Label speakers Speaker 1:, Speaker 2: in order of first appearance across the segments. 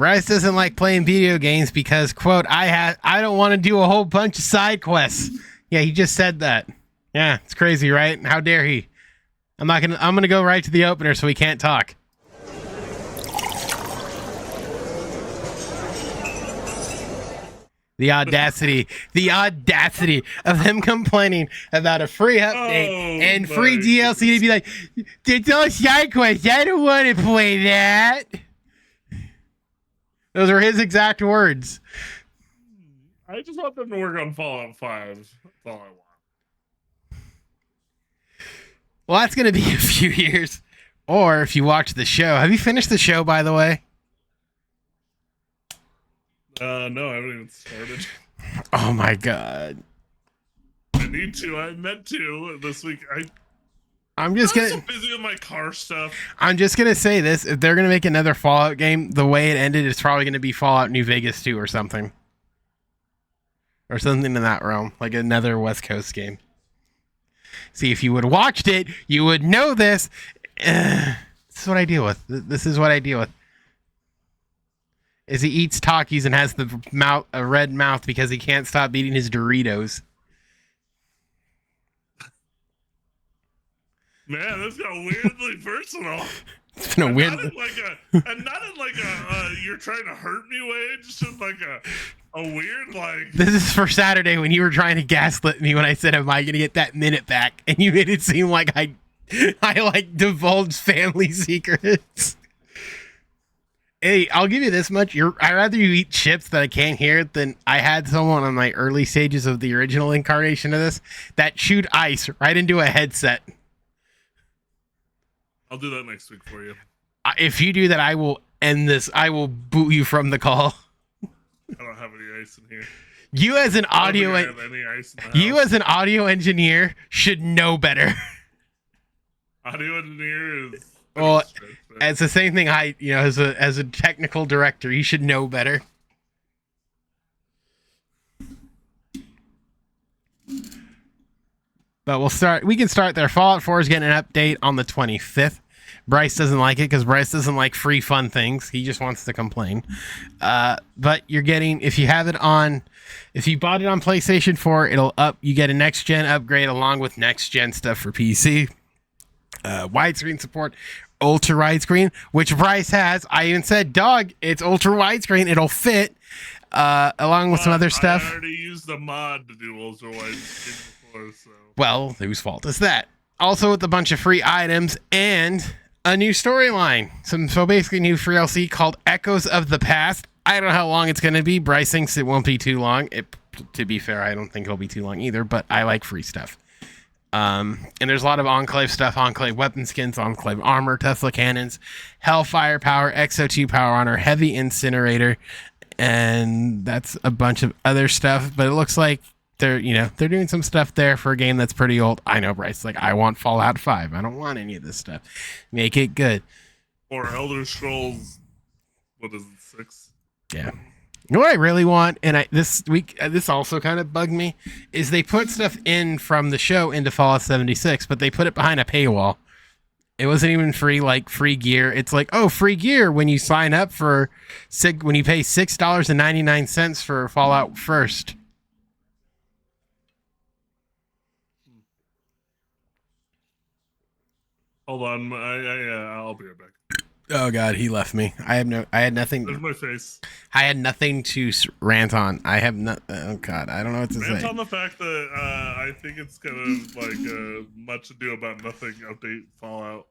Speaker 1: Bryce doesn't like playing video games because, quote, I don't want to do a whole bunch of side quests. Yeah, he just said that. Yeah, it's crazy, right? How dare he? I'm gonna go right to the opener so we can't talk. The audacity of them complaining about a free update and free DLC to be like, it's all side quests. I don't want to play that. Those are his exact words.
Speaker 2: I just want them to work on Fallout 5. That's all I want.
Speaker 1: Well, that's going to be a few years. Or if you watch the show. Have you finished the show, by the way?
Speaker 2: No, I haven't even started.
Speaker 1: Oh, my God.
Speaker 2: I need to. I meant to this week.
Speaker 1: I'm so
Speaker 2: busy with my car stuff.
Speaker 1: I'm just going to say this. If they're going to make another Fallout game, the way it ended is probably going to be Fallout New Vegas 2 or something. Or something in that realm. Like another West Coast game. See, if you would have watched it, you would know this. This is what I deal with. This is what I deal with. Is he eats Takis and has a red mouth because he can't stop eating his Doritos.
Speaker 2: Man, this got weirdly personal.
Speaker 1: It's been a weird.
Speaker 2: Not in like a you're trying to hurt me way. Just in like a weird like.
Speaker 1: This is for Saturday when you were trying to gaslit me when I said, "Am I going to get that minute back?" And you made it seem like I like divulged family secrets. Hey, I'll give you this much. I'd rather you eat chips that I can't hear than I had someone on my early stages of the original incarnation of this that chewed ice right into a headset.
Speaker 2: I'll do that next week for you.
Speaker 1: If you do that, I will end this. I will boot you from the call.
Speaker 2: I don't have any ice in here.
Speaker 1: You as an audio engineer should know better.
Speaker 2: Audio engineer is
Speaker 1: well, it's the same thing. As a technical director, you should know better. But we can start there. Fallout 4 is getting an update on the 25th. Bryce doesn't like it because Bryce doesn't like free fun things. He just wants to complain. But you're getting, if you bought it on PlayStation 4, you get a next gen upgrade along with next gen stuff for PC. Widescreen support, ultra widescreen, which Bryce has. I even said, dog, it's ultra widescreen. It'll fit, along with some other stuff.
Speaker 2: I already used the mod to do ultra widescreen before, so.
Speaker 1: Well, whose fault is that? Also with a bunch of free items and a new storyline. So basically new free DLC called Echoes of the Past. I don't know how long it's going to be. Bryce thinks it won't be too long. To be fair, I don't think it'll be too long either, but I like free stuff. And there's a lot of Enclave stuff, Enclave weapon skins, Enclave armor, Tesla cannons, Hellfire power, XO2 power armor, heavy incinerator, and that's a bunch of other stuff, but it looks like they're doing some stuff there for a game that's pretty old. I know, Bryce, like, I want Fallout 5. I don't want any of this stuff. Make it good.
Speaker 2: Or Elder Scrolls, what is it, 6?
Speaker 1: Yeah. You know what I really want, and this week, this also kind of bugged me, is they put stuff in from the show into Fallout 76, but they put it behind a paywall. It wasn't even free, like free gear. It's like, oh, free gear when you sign up when you pay $6.99 for Fallout First.
Speaker 2: Hold on, I'll be right back.
Speaker 1: Oh God, he left me. I had nothing.
Speaker 2: There's my face.
Speaker 1: I had nothing to rant on. I have not. Oh God, I don't know what to say.
Speaker 2: Rant on the fact that I think it's kind of like much ado about nothing update Fallout.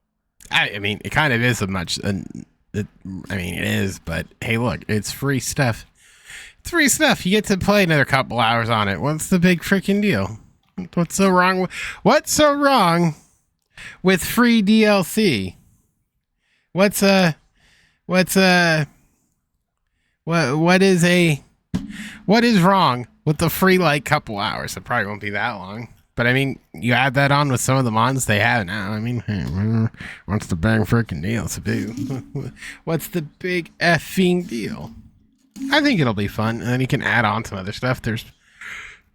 Speaker 1: I mean, it kind of is a much. It is, but hey, look, it's free stuff. It's free stuff. You get to play another couple hours on it. What's the big freaking deal? What's so wrong with free DLC? What is wrong with the free like couple hours? It probably won't be that long. But I mean, you add that on with some of the mods they have now. I mean, hey, what's the big freaking deal? What's the big effing deal? I think it'll be fun, and then you can add on some other stuff. There's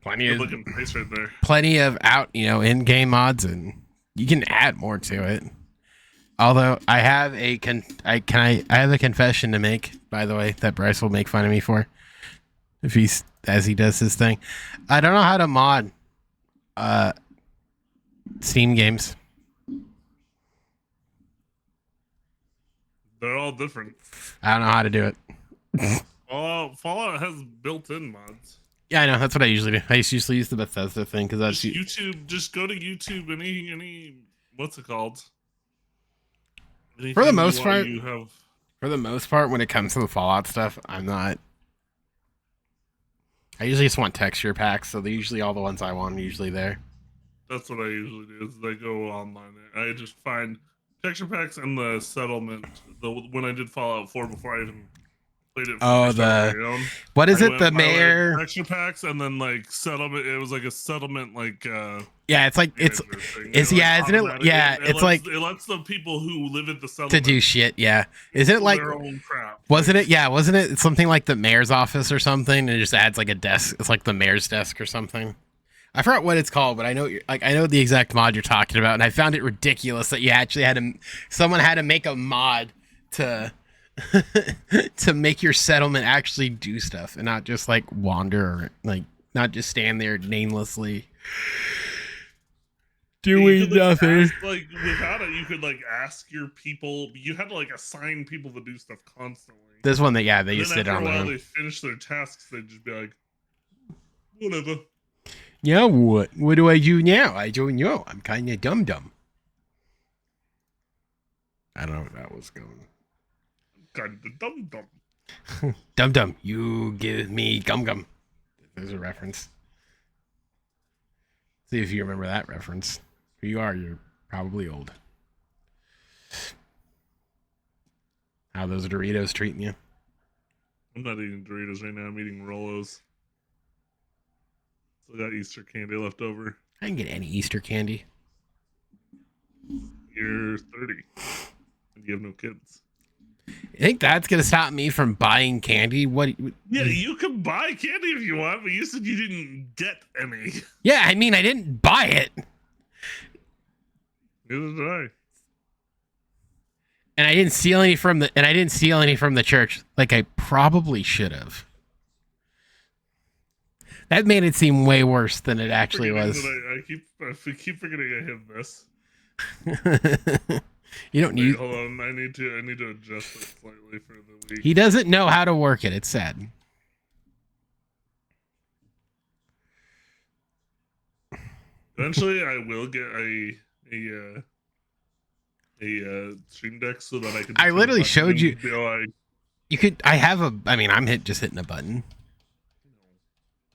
Speaker 1: plenty of in-game mods, and you can add more to it. Although I have I have a confession to make, by the way, that Bryce will make fun of me for if he's as he does his thing. I don't know how to mod uh Steam games.
Speaker 2: They're all different.
Speaker 1: I don't know how to do it.
Speaker 2: Fallout has built-in mods.
Speaker 1: Yeah, I know. That's what I usually do. I usually use the Bethesda thing because that's
Speaker 2: YouTube. Just go to YouTube. Any what's it called?
Speaker 1: For the
Speaker 2: Anything
Speaker 1: most
Speaker 2: you
Speaker 1: part.
Speaker 2: you have.
Speaker 1: For the most part, when it comes to the Fallout stuff, I'm not. I usually just want texture packs, so they're usually all the ones I want are usually there.
Speaker 2: That's what I usually do. Is I go online. I just find texture packs and the settlement. When I did Fallout 4 before I even played it.
Speaker 1: Oh, what is it? The mayor
Speaker 2: texture packs and then like settlement. It was like a settlement like.
Speaker 1: Yeah, it's like it's yeah, isn't it? Yeah, it's like
Speaker 2: it lets the people who live at the settlement
Speaker 1: to do shit. Yeah, isn't it like
Speaker 2: their own crap?
Speaker 1: Wasn't it? Yeah, wasn't it something like the mayor's office or something? And it just adds like a desk. It's like the mayor's desk or something. I forgot what it's called, but I know I know the exact mod you're talking about, and I found it ridiculous that you actually someone had to make a mod to to make your settlement actually do stuff and not just like wander or like not just stand there namelessly doing nothing.
Speaker 2: Like without it, you could like ask your people. You had to like assign people to do stuff constantly.
Speaker 1: This one they just did it on
Speaker 2: their own.
Speaker 1: After a while
Speaker 2: they finish their tasks, they'd just be like, whatever.
Speaker 1: Yeah, what do I do now? I don't know. I'm kind of dumb. I don't know where that was going.
Speaker 2: Kind of dumb.
Speaker 1: Dum. You give me gum. There's a reference. See if you remember that reference. Who you are, you're probably old. How those Doritos treating you?
Speaker 2: I'm not eating Doritos right now. I'm eating Rolos. Still got Easter candy left over.
Speaker 1: I didn't get any Easter candy.
Speaker 2: You're 30. And you have no kids.
Speaker 1: I think that's going to stop me from buying candy.
Speaker 2: Yeah, you can buy candy if you want, but you said you didn't get any.
Speaker 1: Yeah, I mean, I didn't buy it.
Speaker 2: Neither did I.
Speaker 1: And I didn't steal any from the church like I probably should have. That made it seem way worse than it actually was.
Speaker 2: I keep forgetting I have this.
Speaker 1: You don't need.
Speaker 2: Hold on, I need to adjust it slightly for the week.
Speaker 1: He doesn't know how to work it. It's sad.
Speaker 2: Eventually, I will get a stream deck so that I can.
Speaker 1: I literally showed you. You could. I have a. I mean, I'm just hitting a button.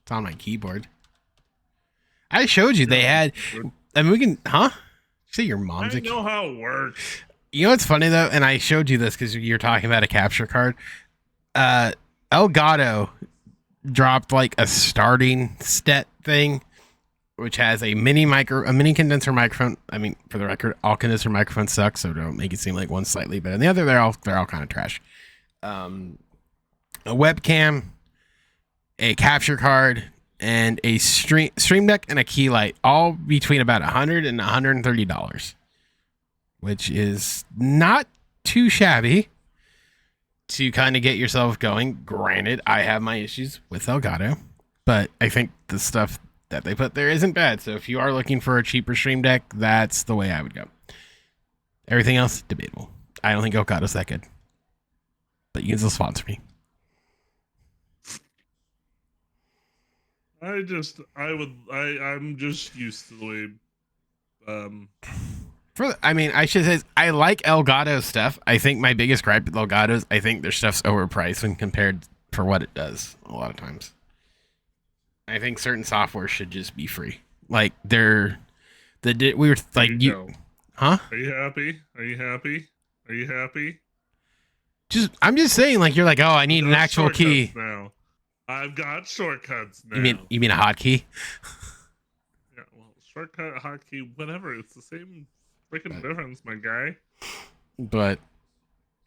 Speaker 1: It's on my keyboard. I showed you they had. I mean, we can. Huh? See your mom's.
Speaker 2: I know how it works.
Speaker 1: You know what's funny though, and I showed you this because you're talking about a capture card. Elgato dropped like a starting stet thing, which has a mini condenser microphone. I mean, for the record, all condenser microphones suck, so don't make it seem like one's slightly better than the other. They're all kind of trash. A webcam, a capture card, and a stream deck and a key light, all between about $100 and $130, which is not too shabby to kind of get yourself going. Granted, I have my issues with Elgato, but I think the stuff that they put there isn't bad. So if you are looking for a cheaper stream deck, that's the way I would go. Everything else, debatable. I don't think Elgato's that good, but you can still sponsor me.
Speaker 2: I'm just used to the way.
Speaker 1: I should say I like Elgato stuff. I think my biggest gripe with Elgato is I think their stuff's overpriced when compared for what it does a lot of times. I think certain software should just be free. Like huh?
Speaker 2: Are you happy?
Speaker 1: I'm just saying, like, you're like, oh, I need an actual key.
Speaker 2: Now. I've got shortcuts now.
Speaker 1: You mean a hotkey?
Speaker 2: Yeah, well, shortcut, hotkey, whatever. It's the same freaking difference, my guy.
Speaker 1: But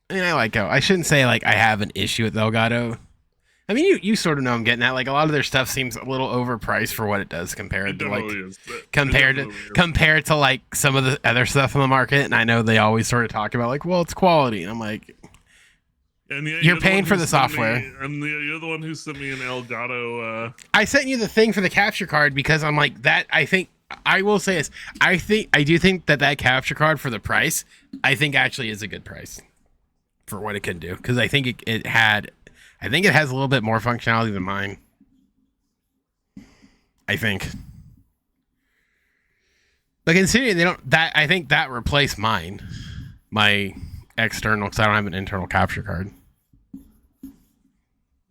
Speaker 1: I mean, I shouldn't say like I have an issue with Elgato. I mean, you sort of know I'm getting at. Like a lot of their stuff seems a little overpriced for what it does compared
Speaker 2: It
Speaker 1: to like
Speaker 2: definitely is.
Speaker 1: compared to like some of the other stuff in the market. And I know they always sort of talk about like, well, it's quality. And I'm like,
Speaker 2: And yeah,
Speaker 1: you're paying for the software.
Speaker 2: You're the one who sent me an Elgato.
Speaker 1: I sent you the thing for the capture card because I'm like that. I think I will say this. I do think that capture card for the price, I think actually is a good price for what it can do. Because I think it has a little bit more functionality than mine. I think. But considering they don't, I think that replaced my external, because I don't have an internal capture card.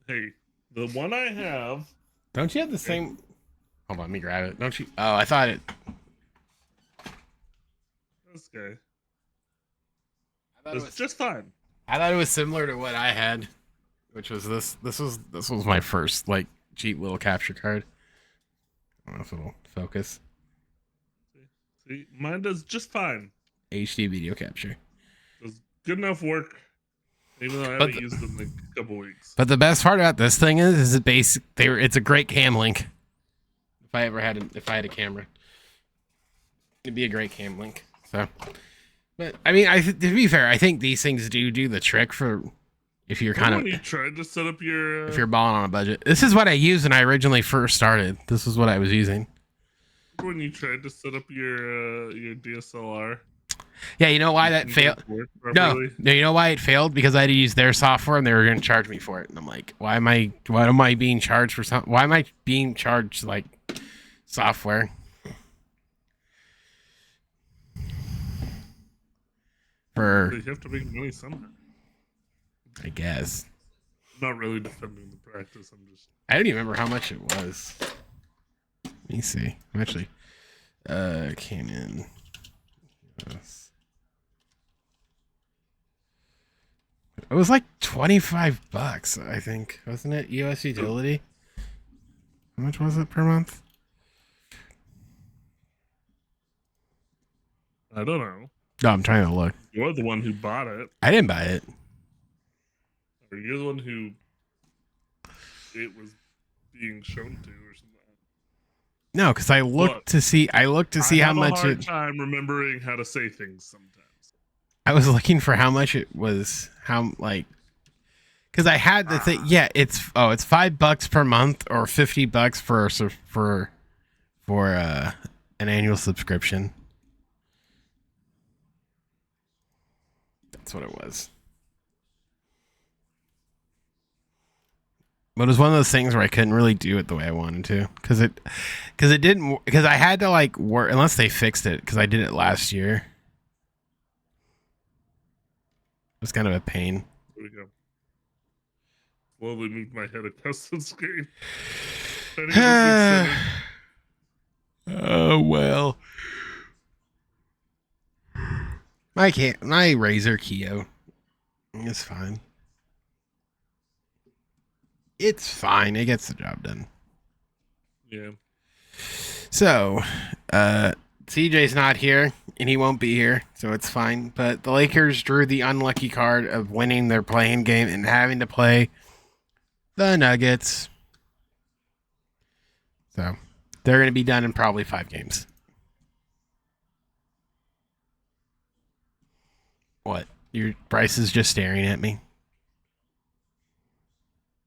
Speaker 2: Hey, the one I have.
Speaker 1: Don't you have the same? Hold on, let me grab it. Don't you? Oh, I thought it.
Speaker 2: This guy.
Speaker 1: It was
Speaker 2: just fine.
Speaker 1: I thought it was similar to what I had, which was this. This was my first like cheap little capture card. I don't know if it'll focus.
Speaker 2: See, mine does just fine.
Speaker 1: HD video capture.
Speaker 2: Does good enough work, even though I haven't used it in like a couple weeks.
Speaker 1: But the best part about this thing is it's a great cam link. If I had a camera, it'd be a great cam link. So, but I mean, to be fair, I think these things do the trick for if you're kind of.
Speaker 2: When you tried to set up your.
Speaker 1: If you're balling on a budget, this is what I used when I originally first started. This is what I was using.
Speaker 2: When you tried to set up your DSLR.
Speaker 1: Yeah, you know why that failed? No, you know why it failed? Because I had to use their software and they were going to charge me for it. And I'm like, why am I being charged for something? Why am I being charged like software?
Speaker 2: You have to make money somehow.
Speaker 1: I guess.
Speaker 2: I'm not really defending the practice.
Speaker 1: I don't even remember how much it was. Let me see. I'm actually came in. Yes. It was like $25, I think, wasn't it? US utility. How much was it per month?
Speaker 2: I don't know.
Speaker 1: No, I'm trying to look.
Speaker 2: You're the one who bought it.
Speaker 1: I didn't buy it.
Speaker 2: Or you're the one who it was being shown to, or something.
Speaker 1: No, because I looked to see how much it.
Speaker 2: I have a hard time remembering how to say things sometimes.
Speaker 1: I was looking for how much it was. Because I had the thing. Yeah, it's $5 per month or $50 for an annual subscription. That's what it was. But it was one of those things where I couldn't really do it the way I wanted to, because I had to like work unless they fixed it, because I did it last year. It was kind of a pain.
Speaker 2: There we go. Slowly moved my head across the screen.
Speaker 1: Oh well. My Razer Keo is fine. It's fine. It gets the job done.
Speaker 2: Yeah.
Speaker 1: So, CJ's not here, and he won't be here, so it's fine. But the Lakers drew the unlucky card of winning their play-in game and having to play the Nuggets. So, they're going to be done in probably 5 games. What? Bryce is just staring at me.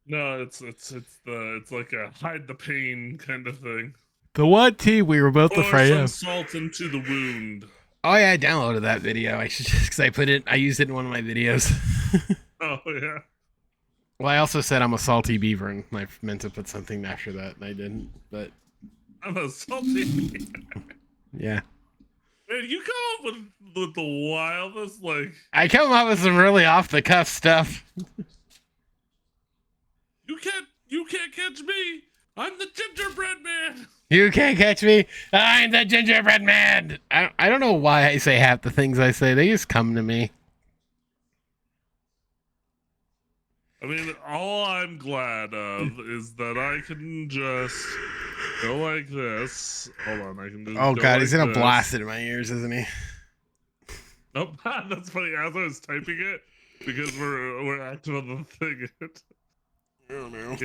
Speaker 2: No, it's like a hide the pain kind of thing.
Speaker 1: The what team we were both afraid of?
Speaker 2: Salt into the wound.
Speaker 1: Oh yeah, I downloaded that video. I should just because I used it in one of my videos.
Speaker 2: Oh yeah.
Speaker 1: Well, I also said I'm a salty beaver, and I meant to put something after that, and I didn't. But
Speaker 2: I'm a salty beaver.
Speaker 1: Yeah.
Speaker 2: Man, you come up with the wildest
Speaker 1: I come up with some really off the cuff stuff.
Speaker 2: You can't catch me. I'm the gingerbread man.
Speaker 1: You can't catch me. I'm the gingerbread man. I don't know why I say half the things I say. They just come to me.
Speaker 2: I mean, all I'm glad of is that I can just go like this. Hold on, I can just.
Speaker 1: Oh God,
Speaker 2: like
Speaker 1: he's gonna blast it in my ears, isn't he?
Speaker 2: Nope, that's funny. As I was typing it, because we're active on the thing.
Speaker 1: I don't know.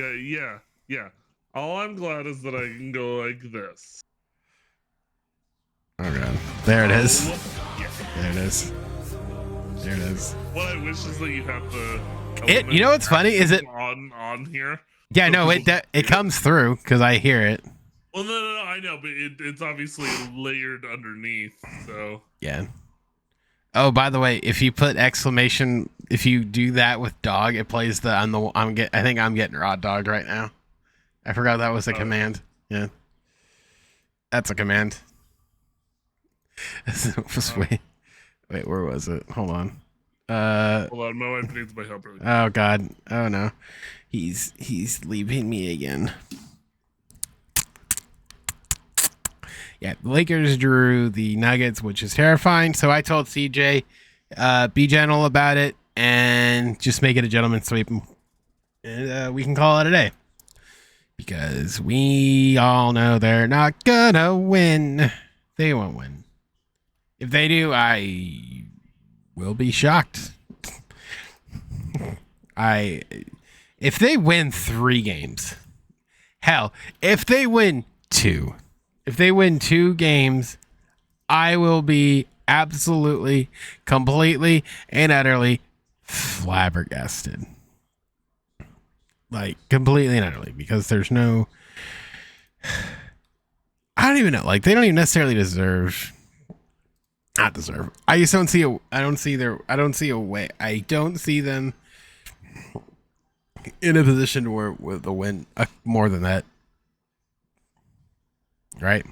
Speaker 2: Yeah. All I'm glad is that I can go like this.
Speaker 1: Oh god. There it is.
Speaker 2: Yeah.
Speaker 1: There it is. There it is.
Speaker 2: What I wish is that you have the.
Speaker 1: You know what's funny is it
Speaker 2: on here?
Speaker 1: Yeah,
Speaker 2: so
Speaker 1: no,
Speaker 2: people
Speaker 1: it comes through because I hear it.
Speaker 2: Well, no, I know, but it's obviously layered underneath. So
Speaker 1: Yeah. Oh, by the way, if you put exclamation, if you do that with dog, it plays the I think I'm getting raw dog right now. I forgot that was a command. Yeah. That's a command. Wait, where was it? Hold on.
Speaker 2: Hold on, my wife needs my help. Really.
Speaker 1: Oh god. Oh no. He's leaving me again. Yeah, the Lakers drew the Nuggets, which is terrifying. So I told CJ, be gentle about it and just make it a gentleman's sweep, and we can call it a day. Because we all know they're not gonna win. They won't win. If they do, I will be shocked. If they win 3 games, hell, if they win 2. If they win 2 games, I will be absolutely, completely, and utterly flabbergasted. Like, completely and utterly. Because there's no... I don't even know. Like, they don't even necessarily deserve... Not deserve. I just don't see a... I don't see a way. I don't see them in a position where with a win more than that. Right?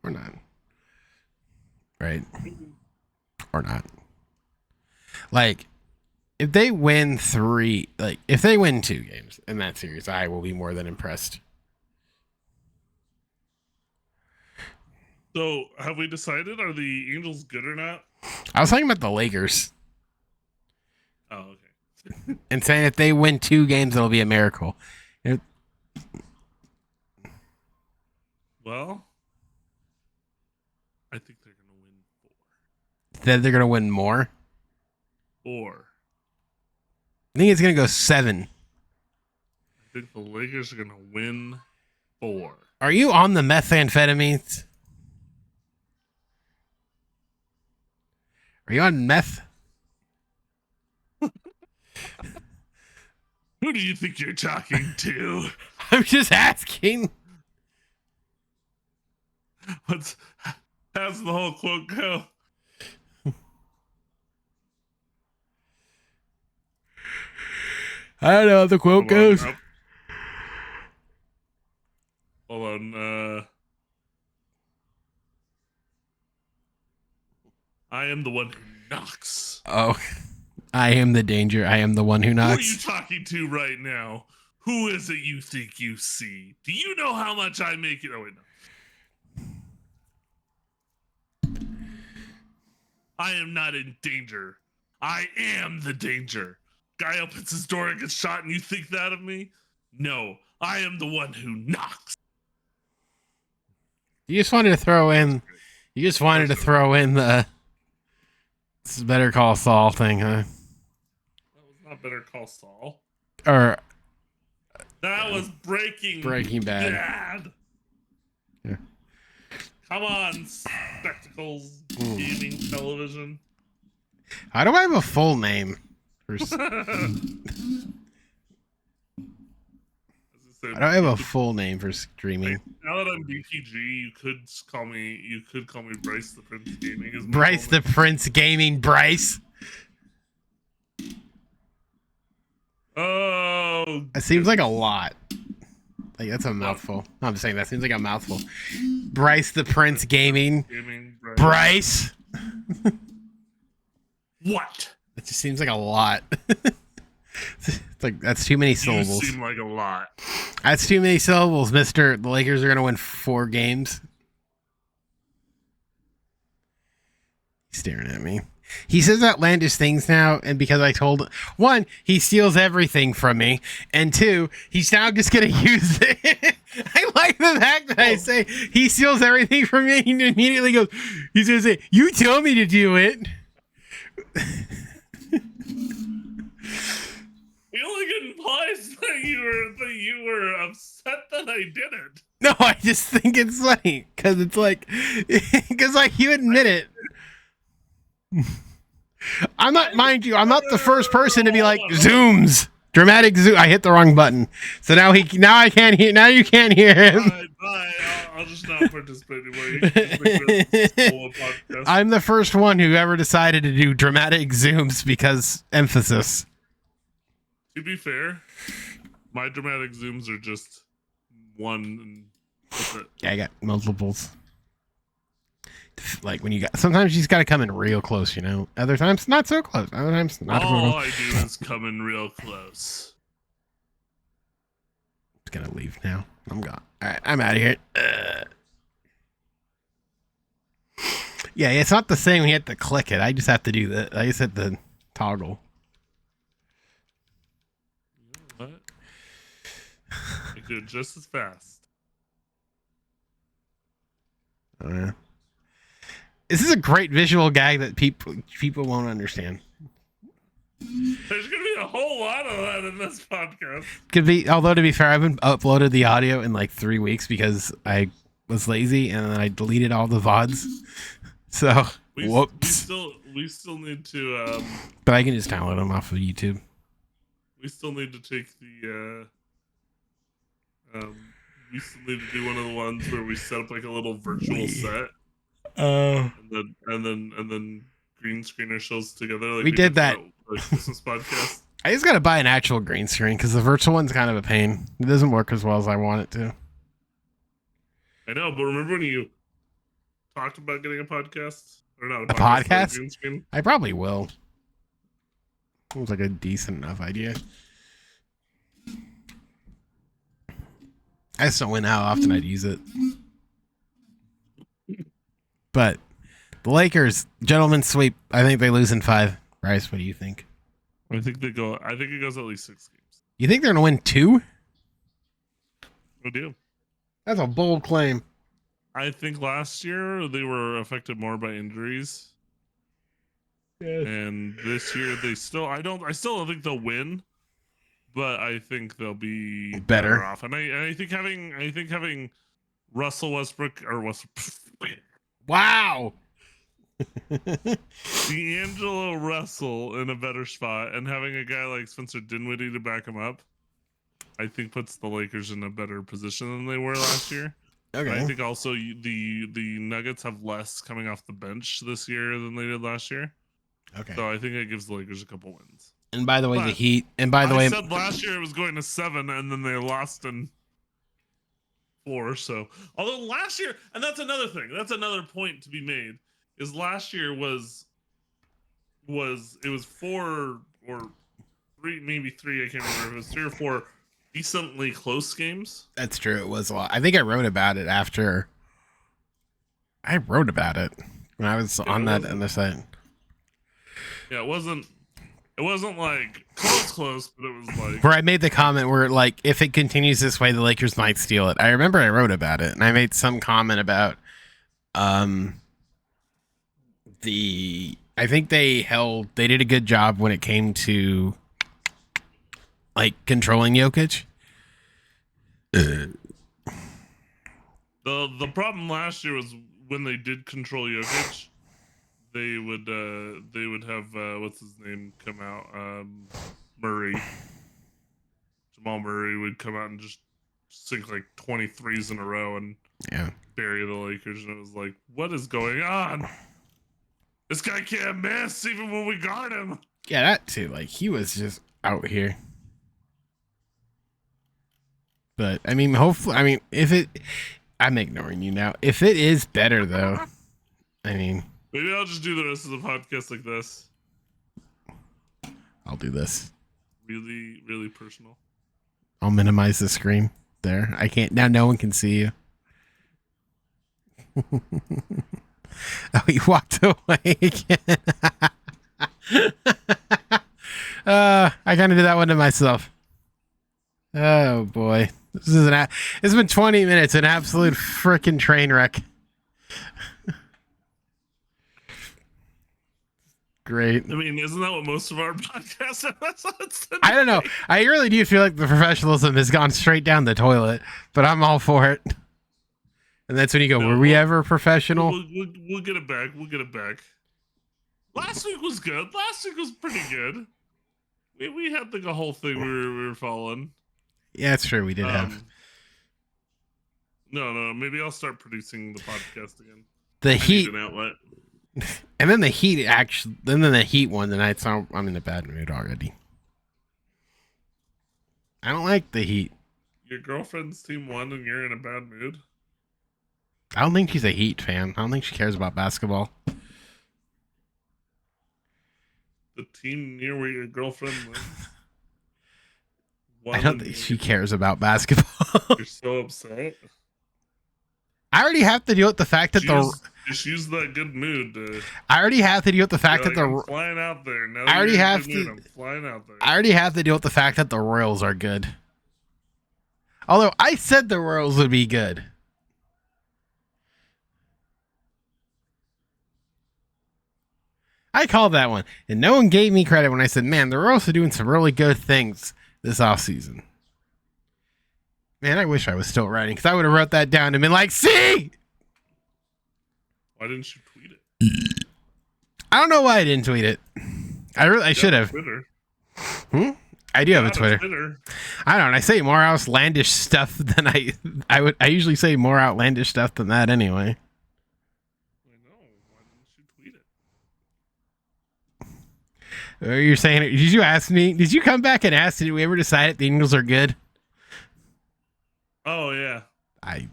Speaker 1: Or not. Right? Or not. Like, if they win 3, like, if they win 2 games in that series, I will be more than impressed.
Speaker 2: So, have we decided, are the Angels good or not?
Speaker 1: I was talking about the Lakers.
Speaker 2: Oh, okay.
Speaker 1: And saying if they win 2 games, it'll be a miracle.
Speaker 2: Well, I think they're going to win 4.
Speaker 1: Then they're going to win more.
Speaker 2: 4.
Speaker 1: I think it's going to go 7.
Speaker 2: I think the Lakers are going to win 4.
Speaker 1: Are you on the methamphetamines? Are you on meth?
Speaker 2: Who do you think you're talking to?
Speaker 1: I'm just asking.
Speaker 2: How's the whole quote go?
Speaker 1: I don't know how the quote goes.
Speaker 2: Hold on. I am the one who knocks.
Speaker 1: Oh, I am the danger. I am the one who knocks.
Speaker 2: Who are you talking to right now? Who is it you think you see? Do you know how much I make it? Oh, wait, no. I am not in danger. I am the danger. Guy opens his door and gets shot, and you think that of me? No, I am the one who knocks.
Speaker 1: You just wanted to throw in. You just wanted to throw in the. This is Better Call Saul thing, huh?
Speaker 2: That was not Better Call Saul.
Speaker 1: Or
Speaker 2: that was Breaking
Speaker 1: Bad. Yeah.
Speaker 2: Come on, Spectacles Gaming Television.
Speaker 1: How do I have a full name? How do I have a full name for streaming?
Speaker 2: Now that I'm BTG, you could call me Bryce the Prince Gaming.
Speaker 1: Bryce the Prince Gaming, Bryce.
Speaker 2: Oh,
Speaker 1: it seems like a lot. Like that's a mouthful. No, I'm just saying that seems like a mouthful. Bryce the Prince Gaming, Bryce.
Speaker 2: What?
Speaker 1: It just seems like a lot. It's like that's too many syllables.
Speaker 2: You seem like a lot.
Speaker 1: That's too many syllables, mister. The Lakers are going to win 4 games. He's staring at me. He says outlandish things now, and because I told him, 1, he steals everything from me, and 2, he's now just going to use it. I like the fact that I say he steals everything from me, and he immediately goes, he's going to say, you tell me to do it.
Speaker 2: He only getting implies that you were upset that I did it.
Speaker 1: No, I just think it's funny because it's like, because like you admit it. I'm not, mind you, I'm not the first person to be like zooms, dramatic zoom. I hit the wrong button, so now I can't hear. Now you can't hear him.
Speaker 2: Bye. I'll just not participate anymore. You can just make this whole podcast.
Speaker 1: I'm the first one who ever decided to do dramatic zooms because emphasis.
Speaker 2: To be fair, my dramatic zooms are just one. And that's it.
Speaker 1: Yeah, I got multiples. Like when you got, sometimes you just got to come in real close, you know. Other times not so close. Other times not.
Speaker 2: All I do is come in real close.
Speaker 1: I'm gonna leave now. I'm gone. All right, I'm out of here. Yeah, it's not the same when you have to click it. I just have to do that. I just hit the toggle.
Speaker 2: You know what? I do it just as fast.
Speaker 1: Oh, yeah. This is a great visual gag that people won't understand.
Speaker 2: There's gonna be a whole lot of that in this podcast.
Speaker 1: Could be, although to be fair, I haven't uploaded the audio in like 3 weeks because I was lazy and then I deleted all the VODs. So whoops.
Speaker 2: We still need to.
Speaker 1: But I can just download them off of YouTube.
Speaker 2: We still need to take the. We still need to do one of the ones where we set up like a little virtual set. And then green screener shows together. Like
Speaker 1: we did that.
Speaker 2: Christmas podcast.
Speaker 1: I just gotta buy an actual green screen because the virtual one's kind of a pain. It doesn't work as well as I want it to.
Speaker 2: I know, but remember when you talked about getting a podcast? Or not
Speaker 1: a podcast?
Speaker 2: Green screen?
Speaker 1: I probably will. It was like a decent enough idea. I just don't know how often I'd use it. But the Lakers, gentlemen sweep. I think they lose in 5. Bryce, what do you think?
Speaker 2: I think it goes at least 6 games.
Speaker 1: You think they're gonna win 2?
Speaker 2: I do.
Speaker 1: That's a bold claim.
Speaker 2: I think last year they were affected more by injuries. Yes. And this year I still don't think they'll win, but I think they'll be better off. And I think having Russell Westbrook or
Speaker 1: wow.
Speaker 2: D'Angelo Russell in a better spot and having a guy like Spencer Dinwiddie to back him up, I think puts the Lakers in a better position than they were last year. Okay. But I think also the Nuggets have less coming off the bench this year than they did last year.
Speaker 1: Okay.
Speaker 2: So I think it gives the Lakers a couple wins.
Speaker 1: And by the way, the Heat. And by the way,
Speaker 2: I said last year it was going to 7, and then they lost in 4. So although last year, and that's another thing. That's another point to be made. Is last year was 4 or 3, maybe 3. I can't remember. It was 3 or 4 decently close games.
Speaker 1: That's true. It was a lot. I think I wrote about it after. I wrote about it when I was on that site.
Speaker 2: Yeah, it wasn't like close, but it was like
Speaker 1: where I made the comment where like if it continues this way, the Lakers might steal it. I remember I wrote about it and I made some comment about I think they did a good job when it came to like controlling Jokic.
Speaker 2: The problem last year was when they did control Jokic, they would have what's his name come out, Jamal Murray would come out and just sink like 23s in a row and bury the Lakers, and it was like, what is going on? This guy can't miss even when we guard him.
Speaker 1: Yeah, that too. Like he was just out here. But I mean, hopefully, I'm ignoring you now. If it is better though, I mean,
Speaker 2: maybe I'll just do the rest of the podcast like this.
Speaker 1: I'll do this.
Speaker 2: Really, really personal.
Speaker 1: I'll minimize the screen there. I can't now. No one can see you. Oh, he walked away again. I kind of did that one to myself. Oh boy, it's been 20 minutes, an absolute freaking train wreck. Great.
Speaker 2: I mean, isn't that what most of our podcast episodes?
Speaker 1: I don't know. I really do feel like the professionalism has gone straight down the toilet, but I'm all for it. And that's when you go, were we ever professional?
Speaker 2: We'll get it back. We'll get it back. Last week was good. Last week was pretty good. We had like a whole thing we were following.
Speaker 1: Yeah, it's true. We did have.
Speaker 2: No. Maybe I'll start producing the podcast again.
Speaker 1: The Heat.
Speaker 2: An outlet.
Speaker 1: And then the Heat the Heat won tonight, so I'm in a bad mood already. I don't like the Heat.
Speaker 2: Your girlfriend's team won and you're in a bad mood?
Speaker 1: I don't think she's a Heat fan. I don't think she cares about basketball.
Speaker 2: The team near where your girlfriend lives?
Speaker 1: I don't think she cares about basketball.
Speaker 2: You're so upset?
Speaker 1: I already have to deal with the fact that
Speaker 2: just use that good mood.
Speaker 1: I already have to deal with the fact that
Speaker 2: I'm flying out there. Now
Speaker 1: I already have
Speaker 2: to. I'm flying out there.
Speaker 1: I already have to deal with the fact that the Royals are good. Although I said the Royals would be good. I called that one, and no one gave me credit when I said, "Man, the Royals are doing some really good things this offseason." Man, I wish I was still writing because I would have wrote that down and been like, "See."
Speaker 2: Why didn't you tweet it?
Speaker 1: I don't know why I didn't tweet it. I should have.
Speaker 2: Twitter.
Speaker 1: I do have a Twitter. I don't know. I say more outlandish stuff than I usually say more outlandish stuff than that anyway.
Speaker 2: I know. Why didn't you tweet it?
Speaker 1: You're saying, did you ask me? Did you come back and ask, did we ever decide if the Eagles are good?
Speaker 2: Oh yeah.
Speaker 1: I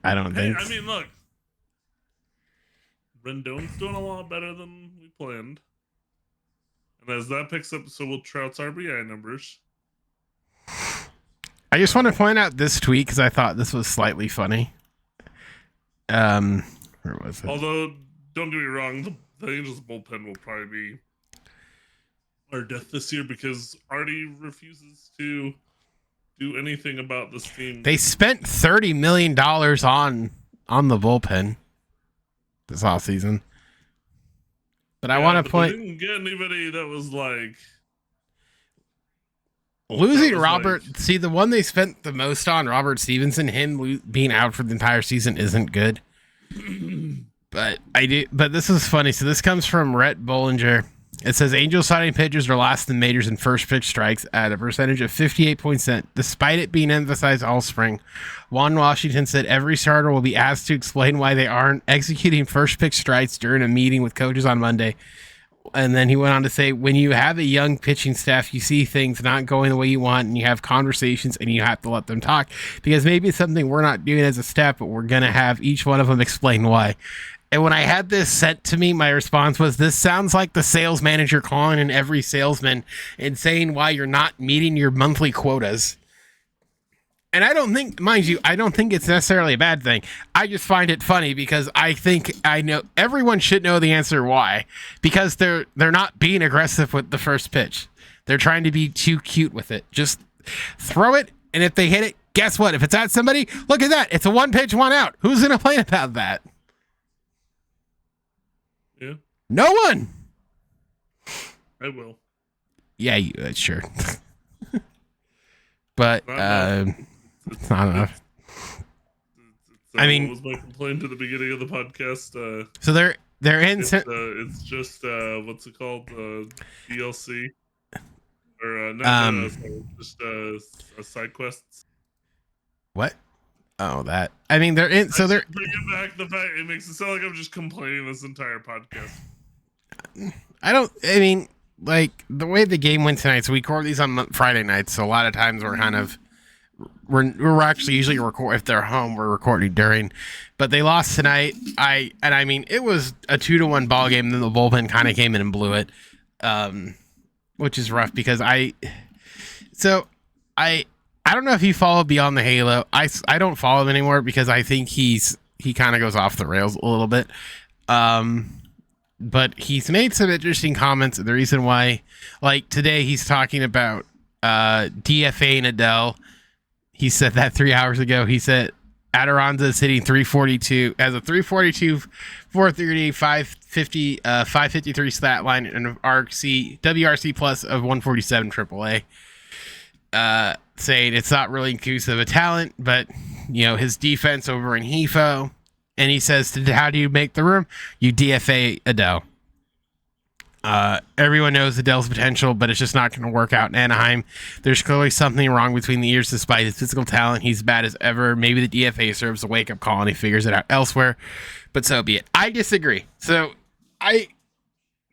Speaker 1: don't think.
Speaker 2: I mean, look. Rendon's doing a lot better than we planned. And as that picks up, so will Trout's RBI numbers.
Speaker 1: I just want to point out this tweet because I thought this was slightly funny. Where was it?
Speaker 2: Although, don't get me wrong, the Angels bullpen will probably be our death this year because Artie refuses to do anything about this team.
Speaker 1: They spent $30 million on the bullpen this offseason. But I want to point.
Speaker 2: They didn't get anybody that was like
Speaker 1: losing Robert. Like, see, the one they spent the most on, Robert Stevenson, him being out for the entire season isn't good. But this is funny. So this comes from Rhett Bollinger. It says Angels starting pitchers are last in majors in first pitch strikes at a percentage of 58%, despite it being emphasized all spring. Juan Washington said every starter will be asked to explain why they aren't executing first pitch strikes during a meeting with coaches on Monday. And then he went on to say, when you have a young pitching staff, you see things not going the way you want, and you have conversations, and you have to let them talk, because maybe it's something we're not doing as a staff, but we're going to have each one of them explain why. And when I had this sent to me, my response was, this sounds like the sales manager calling in every salesman and saying why you're not meeting your monthly quotas. And I don't think, mind you, I don't think it's necessarily a bad thing. I just find it funny because I think I know everyone should know the answer why. Because they're not being aggressive with the first pitch. They're trying to be too cute with it. Just throw it, and if they hit it, guess what? If it's at somebody, look at that. It's a one pitch, one out. Who's going to complain about that?
Speaker 2: Yeah.
Speaker 1: No one.
Speaker 2: I will.
Speaker 1: Yeah, sure. But it's not enough. I mean,
Speaker 2: what was my complaint at the beginning of the podcast?
Speaker 1: So they're in.
Speaker 2: It's just what's it called? DLC or no, just side quests.
Speaker 1: What? Oh, that. I mean, they're in. So they're
Speaker 2: bringing back the fact. It makes it sound like I'm just complaining this entire podcast.
Speaker 1: I mean, like the way the game went tonight. So we record these on Friday nights. So a lot of times we're kind of we're actually usually record if they're home. We're recording during, but they lost tonight. I mean, it was a 2-1 ball game. Then the bullpen kind of came in and blew it, which is rough because I don't know if you follow Beyond the Halo. I don't follow him anymore because I think he kind of goes off the rails a little bit. But he's made some interesting comments. The reason why, like today, he's talking about DFA and Adele. He said that 3 hours ago. He said Adirondack is hitting 342 as a 342, 430, 550, 553 stat line and an WRC plus of 147 AAA. Saying it's not really inclusive of talent, but his defense over in HEFO. And he says, how do you make the room? You DFA Adele. Everyone knows Adele's potential, but it's just not going to work out in Anaheim. There's clearly something wrong between the years despite his physical talent. He's bad as ever. Maybe the DFA serves a wake-up call and he figures it out elsewhere, but so be it. I disagree. So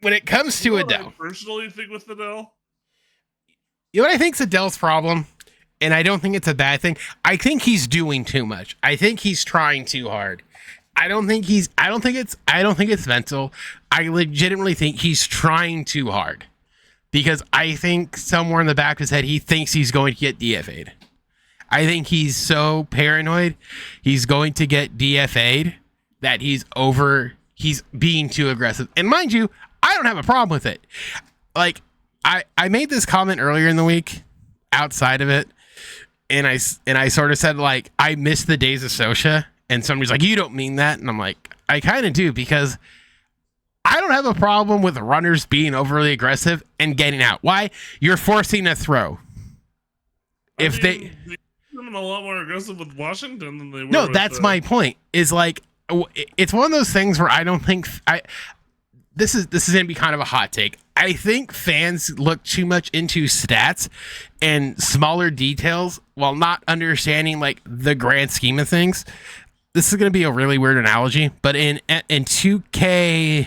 Speaker 1: when it comes to Adele,
Speaker 2: I personally think with Adele,
Speaker 1: what I think's Adele's problem, and I don't think it's a bad thing. I think he's doing too much. I think he's trying too hard. I don't think it's mental. I legitimately think he's trying too hard because I think somewhere in the back of his head, he thinks he's going to get DFA'd. I think he's so paranoid he's going to get DFA'd that he's being too aggressive. And mind you, I don't have a problem with it. Like, I made this comment earlier in the week outside of it, and I sort of said, like, I miss the days of Sosha, and somebody's like, you don't mean that, and I'm like, I kind of do, because I don't have a problem with runners being overly aggressive and getting out. Why? You're forcing a throw. They've been
Speaker 2: a lot more aggressive with Washington than they were.
Speaker 1: No, that's my point. Is like, it's one of those things where I don't think this is going to be kind of a hot take. I think fans look too much into stats and smaller details while not understanding like the grand scheme of things. This is going to be a really weird analogy, but in 2K18,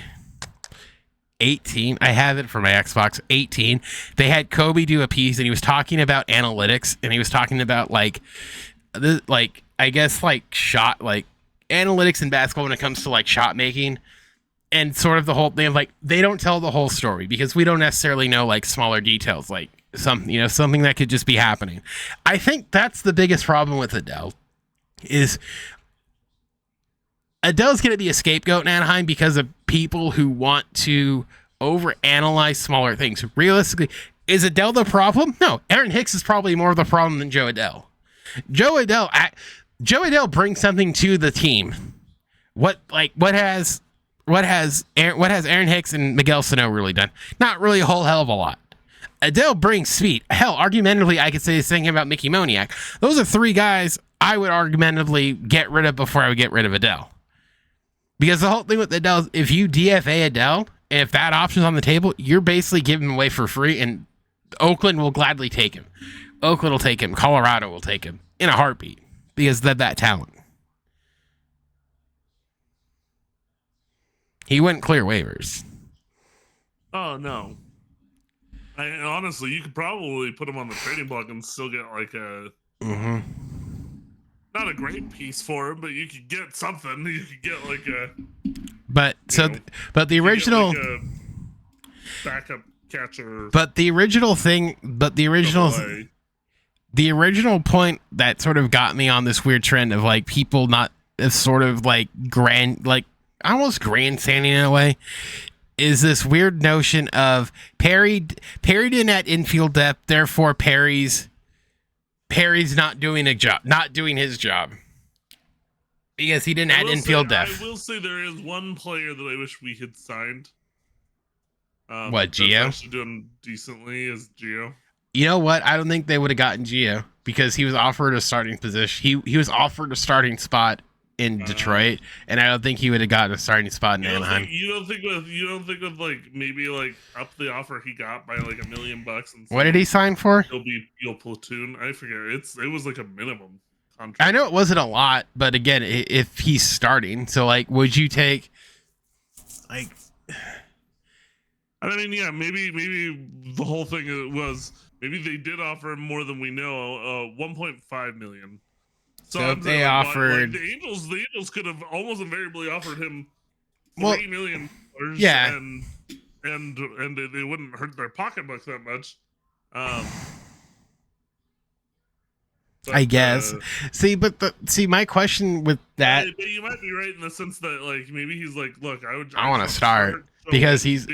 Speaker 1: I have it for my Xbox 18. They had Kobe do a piece, and he was talking about analytics, and he was talking about I guess shot analytics in basketball when it comes to shot making. And sort of the whole thing, they don't tell the whole story because we don't necessarily know smaller details, something that could just be happening. I think that's the biggest problem with Adele. Is Adele's going to be a scapegoat in Anaheim because of people who want to overanalyze smaller things. Realistically, is Adele the problem? No, Aaron Hicks is probably more of the problem than Joe Adele. Joe Adele brings something to the team. What has Aaron Hicks and Miguel Sano really done? Not really a whole hell of a lot. Adele brings speed. Hell, argumentatively, I could say the same thing about Mickey Moniak. Those are three guys I would argumentatively get rid of before I would get rid of Adele. Because the whole thing with Adele is if you DFA Adele, and if that option's on the table, you're basically giving him away for free, and Oakland will gladly take him. Oakland will take him. Colorado will take him in a heartbeat because of that talent. He wouldn't clear waivers.
Speaker 2: Oh, no. Honestly, you could probably put him on the trading block and still get not a great piece for him, but you could get something. You could get
Speaker 1: But the original
Speaker 2: backup catcher.
Speaker 1: But the original point that sort of got me on this weird trend of people not sort of grand, almost grandstanding in a way, is this weird notion of Perry didn't at infield depth, therefore Perry's not doing his job because he didn't add infield depth.
Speaker 2: I will say there is one player that I wish we had signed.
Speaker 1: What, Gio?
Speaker 2: Actually doing decently is Gio.
Speaker 1: You know what? I don't think they would have gotten Gio because he was offered a starting position. He was offered a starting spot in Detroit, and I don't think he would have gotten a starting spot in Anaheim.
Speaker 2: You don't think with maybe up the offer he got by $1 million and
Speaker 1: what did he sign for?
Speaker 2: He'll platoon. I forget. It was a minimum contract.
Speaker 1: I know it wasn't a lot, but again, if he's starting, so would you take
Speaker 2: I mean, yeah, maybe the whole thing was maybe they did offer him more than we know, $1.5 million.
Speaker 1: So they offered
Speaker 2: the Angels could have almost invariably offered him $3 million.
Speaker 1: Yeah,
Speaker 2: and they wouldn't hurt their pocketbooks that much.
Speaker 1: I guess. My question with that.
Speaker 2: But you might be right in the sense that maybe he's look, I want to
Speaker 1: start because he's.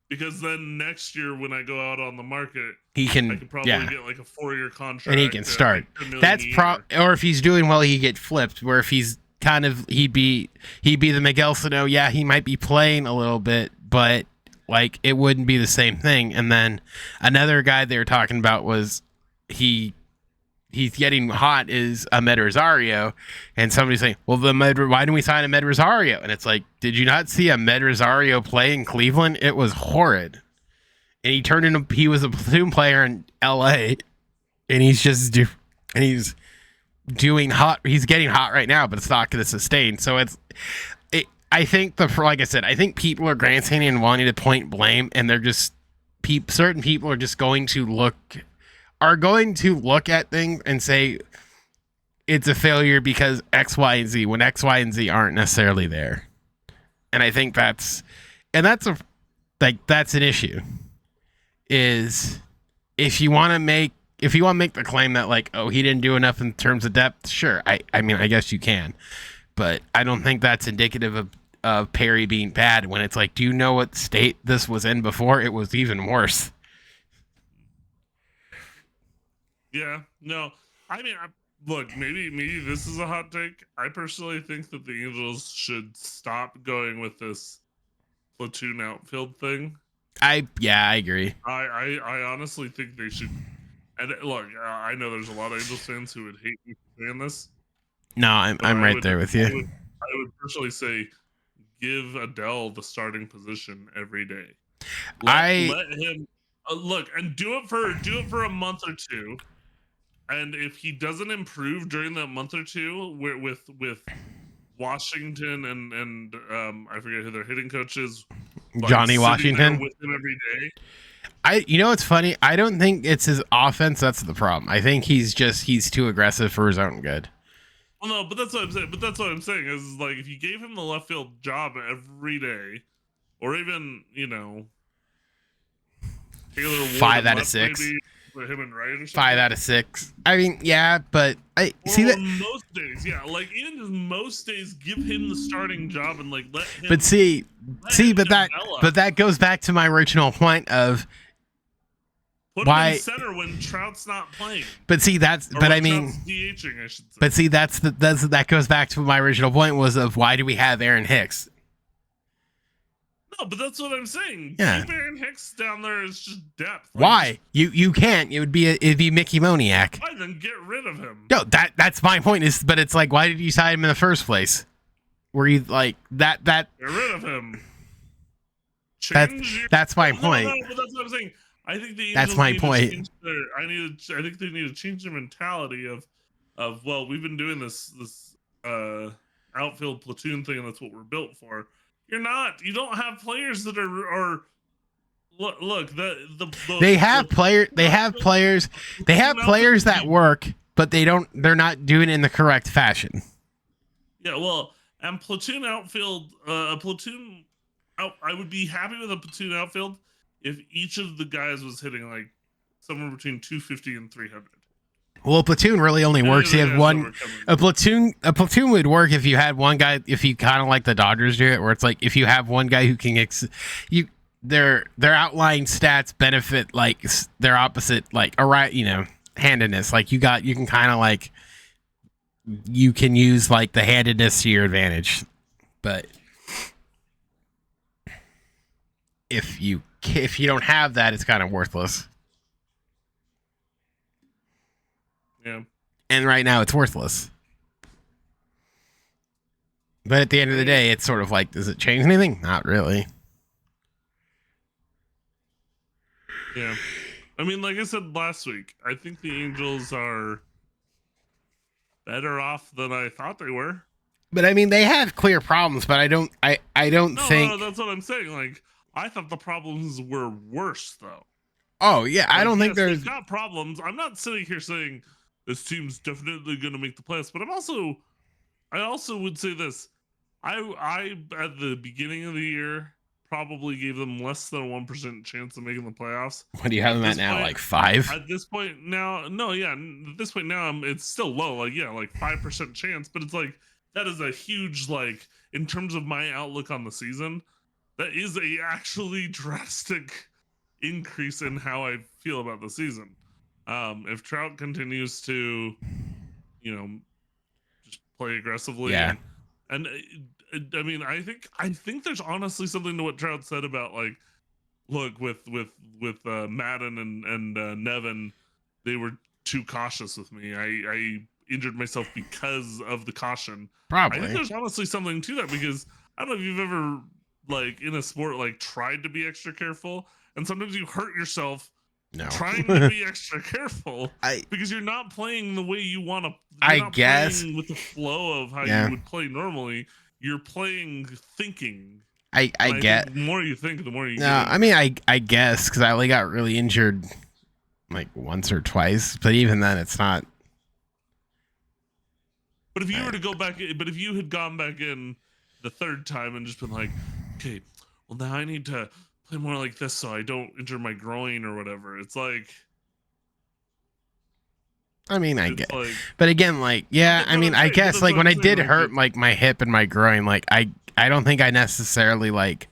Speaker 2: because then next year when I go out on the market,
Speaker 1: He
Speaker 2: I
Speaker 1: can,
Speaker 2: could probably
Speaker 1: yeah,
Speaker 2: get like a 4-year contract,
Speaker 1: and he can start.
Speaker 2: like $10 million
Speaker 1: That's
Speaker 2: a year.
Speaker 1: or if he's doing well, he get flipped. Where if he's kind of, he'd be the Miguel Sano. Yeah, he might be playing a little bit, but like it wouldn't be the same thing. And then another guy they were talking about was he's getting hot is Ahmed Rosario, and somebody's saying, well, why didn't we sign Ahmed Rosario? And it's like, did you not see Ahmed Rosario play in Cleveland? It was horrid. And he was a platoon player in LA, and he's doing hot. He's getting hot right now, but it's not going to sustain. So I think like I said, I think people are grandstanding and wanting to point blame, and they're just certain people are just going to look at things and say it's a failure because X, Y, and Z when X, Y, and Z aren't necessarily there. And I think that's an issue. Is if you want to make the claim that like, oh, he didn't do enough in terms of depth, sure. I mean, I guess you can, but I don't think that's indicative of Perry being bad when it's like, do you know what state this was in before? It was even worse.
Speaker 2: Yeah, no, I mean, look, maybe this is a hot take. I personally think that the Angels should stop going with this platoon outfield thing.
Speaker 1: I agree.
Speaker 2: I honestly think they should. And look, I know there's a lot of Angels fans who would hate me for saying this.
Speaker 1: No, I'm right there with you.
Speaker 2: I would personally say, give Adele the starting position every day. Let him look and do it for a month or two. And if he doesn't improve during that month or two, with Washington and I forget who their hitting coach is,
Speaker 1: Johnny Washington,
Speaker 2: with him every day.
Speaker 1: It's funny. I don't think it's his offense that's the problem. I think he's too aggressive for his own good.
Speaker 2: Well, no, but that's what I'm saying. Is like if you gave him the left field job every day, or even Taylor Ward
Speaker 1: 5 out of 6.
Speaker 2: Maybe, for him and Wright or something.
Speaker 1: 5 out of 6. I mean, yeah, but I see that
Speaker 2: most days, yeah, like even just most days, give him the starting job and like let him.
Speaker 1: But that goes back to my original point of
Speaker 2: put him in center when Trout's not playing.
Speaker 1: But see,
Speaker 2: Trout's DHing, I should say.
Speaker 1: But see, that goes back to my original point was of why do we have Aaron Hicks?
Speaker 2: No, but that's what I'm saying.
Speaker 1: Yeah.
Speaker 2: Keep Aaron Hicks down there is just depth. Like,
Speaker 1: why? You can't. It'd be Mickey Moniak.
Speaker 2: Why then get rid of him?
Speaker 1: No, that's my point. But it's like, why did you sign him in the first place? Were you like that?
Speaker 2: Get rid of him.
Speaker 1: That's my point.
Speaker 2: No, but that's what I'm saying. I think the Angels
Speaker 1: that's my point.
Speaker 2: I think they need to change their mentality of well, we've been doing this outfield platoon thing, and that's what we're built for. You're not. You don't have players that are. Look. They have players
Speaker 1: that work, but they're not doing it in the correct fashion.
Speaker 2: Yeah, well, and platoon outfield, I would be happy with a platoon outfield if each of the guys was hitting like somewhere between 250 and 300.
Speaker 1: Well, a platoon really only works. You have one. A platoon would work if you had one guy. If you kind of like the Dodgers do it, where it's like if you have one guy who can their outlying stats benefit like their opposite, like handedness. Like you can kind of like you can use like the handedness to your advantage, but if you don't have that, it's kind of worthless.
Speaker 2: Yeah.
Speaker 1: And right now it's worthless. But at the end of the day, it's sort of like, does it change anything? Not really.
Speaker 2: Yeah. I mean, like I said last week, I think the Angels are better off than I thought they were.
Speaker 1: But I mean, they have clear problems, but I don't think.
Speaker 2: No, that's what I'm saying. Like, I thought the problems were worse, though.
Speaker 1: Oh, yeah. I don't think there's.
Speaker 2: They've got problems. I'm not sitting here saying this team's definitely going to make the playoffs, but I also would say this. I at the beginning of the year probably gave them less than a 1% chance of making the playoffs.
Speaker 1: What do you have them at now? Like 5?
Speaker 2: At this point now, no, yeah. At this point now, it's still low. Like 5% chance, but it's like that is a huge in terms of my outlook on the season. That is a actually drastic increase in how I feel about the season. If Trout continues to, you know, just play aggressively,
Speaker 1: Yeah.
Speaker 2: and I mean, I think there's honestly something to what Trout said about like, look, with Madden and Nevin, they were too cautious with me. I injured myself because of the caution. I think
Speaker 1: Probably.
Speaker 2: there's honestly something to that, because I don't know if you've ever, like, in a sport, like, tried to be extra careful, and sometimes you hurt yourself
Speaker 1: No.
Speaker 2: trying to be extra careful
Speaker 1: I
Speaker 2: because you're not playing the way you want to.
Speaker 1: I
Speaker 2: You're not
Speaker 1: guess.
Speaker 2: playing with the flow of how
Speaker 1: Yeah.
Speaker 2: you would play normally. You're playing thinking.
Speaker 1: I
Speaker 2: And I
Speaker 1: get.
Speaker 2: think the more you think, the more you
Speaker 1: No,
Speaker 2: get.
Speaker 1: I mean I guess because I only got really injured like once or twice, but even then it's not.
Speaker 2: But if you were to go back, but if you had gone back in the third time and just been like, okay, well now I need to play more like this so I don't injure my groin or whatever. It's like,
Speaker 1: I mean I
Speaker 2: it's
Speaker 1: get,
Speaker 2: like,
Speaker 1: but again, like yeah,
Speaker 2: That's
Speaker 1: I
Speaker 2: what
Speaker 1: mean
Speaker 2: I'm
Speaker 1: I
Speaker 2: saying,
Speaker 1: guess
Speaker 2: that's
Speaker 1: like
Speaker 2: what
Speaker 1: when
Speaker 2: I'm
Speaker 1: I did
Speaker 2: saying, like,
Speaker 1: hurt like my hip and my groin, like I don't think I necessarily like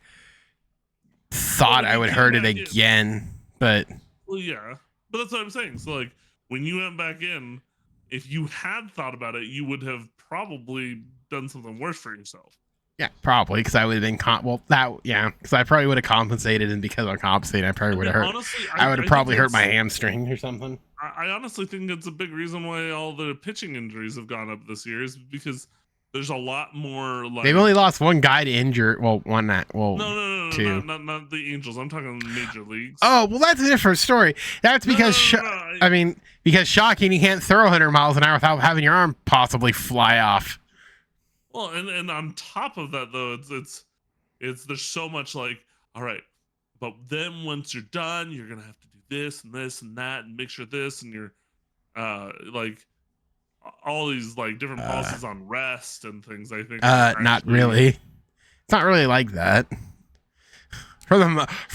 Speaker 1: thought
Speaker 2: Well,
Speaker 1: I
Speaker 2: you
Speaker 1: would
Speaker 2: came
Speaker 1: hurt it
Speaker 2: back in-
Speaker 1: again, but
Speaker 2: well, yeah, but that's what I'm saying. So like, when you went back in, if you had thought about it, you would have probably done something worse for yourself.
Speaker 1: yeah, probably because I would have been because I probably would have compensated, and because I'm compensating, I probably would have hurt.
Speaker 2: Honestly,
Speaker 1: I would have
Speaker 2: think
Speaker 1: probably hurt
Speaker 2: it's-
Speaker 1: my hamstring or something.
Speaker 2: I honestly think it's a big reason why all the pitching injuries have gone up this year, is because there's a lot more like,
Speaker 1: They've only lost one guy to injure. Well, one that. Well,
Speaker 2: no,
Speaker 1: two.
Speaker 2: not the Angels. I'm talking major leagues.
Speaker 1: Oh, well, that's a different story. That's because I mean, because shocking, you can't throw 100 miles an hour without having your arm possibly fly off.
Speaker 2: Well, and on top of that though, it's there's so much like, all right, but then once you're done, you're gonna have to do this and this and that and make sure this, and you're like all these like different policies on rest and things. I think
Speaker 1: Not really. It's not really like that. For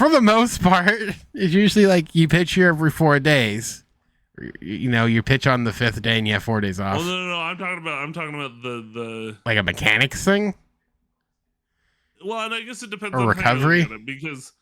Speaker 1: the most part, it's usually like you pitch here every 4 days. You know, you pitch on the 5th day and you have 4 days off.
Speaker 2: Well, no. I'm talking about the
Speaker 1: like a mechanics thing.
Speaker 2: Well, and I guess it depends
Speaker 1: Or
Speaker 2: on
Speaker 1: recovery?
Speaker 2: how you look at it, because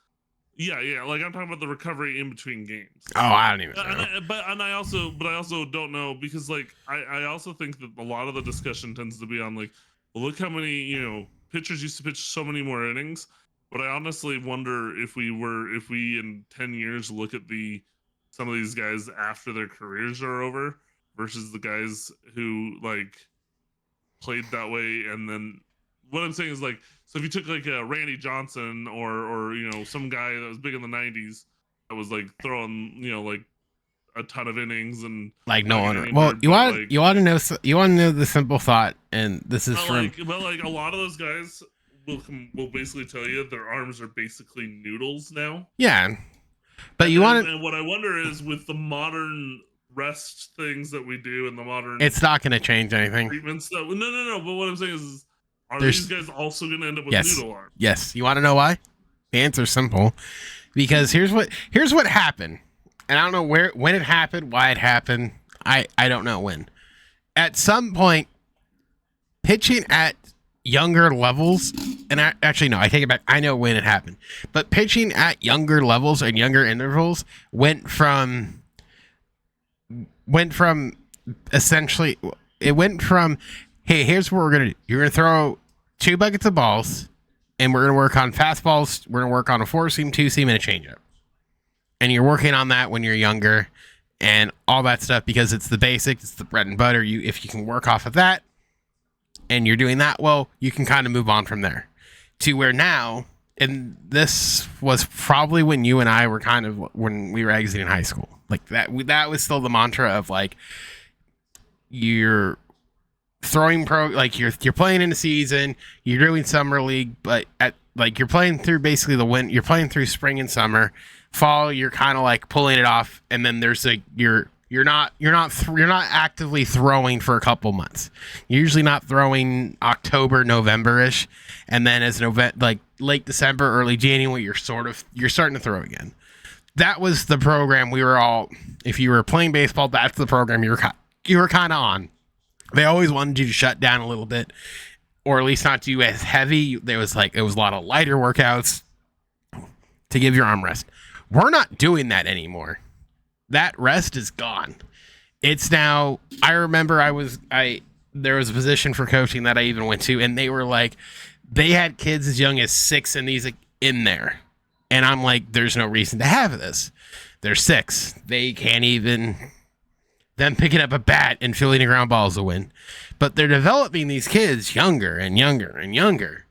Speaker 2: yeah, like I'm talking about the recovery in between games.
Speaker 1: Oh, I don't even know.
Speaker 2: But I also don't know, because like I also think that a lot of the discussion tends to be on like, well, look how many pitchers used to pitch so many more innings. But I honestly wonder if we in 10 years look at some of these guys after their careers are over versus the guys who like played that way. And then what I'm saying is like, so if you took like a Randy Johnson or some guy that was big in the 90s that was like throwing like a ton of innings and
Speaker 1: like no one.
Speaker 2: injured,
Speaker 1: Well, you
Speaker 2: but,
Speaker 1: want
Speaker 2: like,
Speaker 1: you want to know the simple thought, and this is from
Speaker 2: but like a lot of those guys will basically tell you their arms are basically noodles now.
Speaker 1: yeah. But you want to.
Speaker 2: And what I wonder is, with the modern rest things that we do and the modern
Speaker 1: It's not going to change anything.
Speaker 2: treatments that no. But what I'm saying is, are
Speaker 1: There's-
Speaker 2: these guys also going to end up with
Speaker 1: Yes.
Speaker 2: noodle arms?
Speaker 1: Yes. You want to know why? The answer's simple. Because here's what happened. And I don't know when it happened, why it happened. I don't know when. At some point, pitching at younger levels, and actually no, I take it back. I know when it happened. But pitching at younger levels and younger intervals went from essentially, it went from, hey, here's what we're going to do. You're going to throw 2 buckets of balls, and we're going to work on fastballs. We're going to work on a 4-seam, 2-seam, and a changeup. And you're working on that when you're younger and all that stuff, because it's the basics, it's the bread and butter. If you can work off of that and you're doing that well, you can kind of move on from there to where now, and this was probably when you and I were when we were exiting high school. Like that was still the mantra of like, you're throwing you're playing in the season, you're doing summer league, but you're playing through basically you're playing through spring and summer. Fall, you're kind of like pulling it off, and then there's like you're not actively throwing for a couple months. You're usually not throwing October, November-ish, and then as late December, early January, you're starting to throw again. That was the program we were all. If you were playing baseball, that's the program you were kind of on. They always wanted you to shut down a little bit or at least not do as heavy. It was a lot of lighter workouts to give your arm rest. We're not doing that anymore. That rest is gone. It's now, I remember there was a position for coaching that I even went to, and they were like, they had kids as young as 6 and these in there. And I'm like, there's no reason to have this. They're 6. They can't even, them picking up a bat and fielding a ground ball is a win. But they're developing these kids younger and younger and younger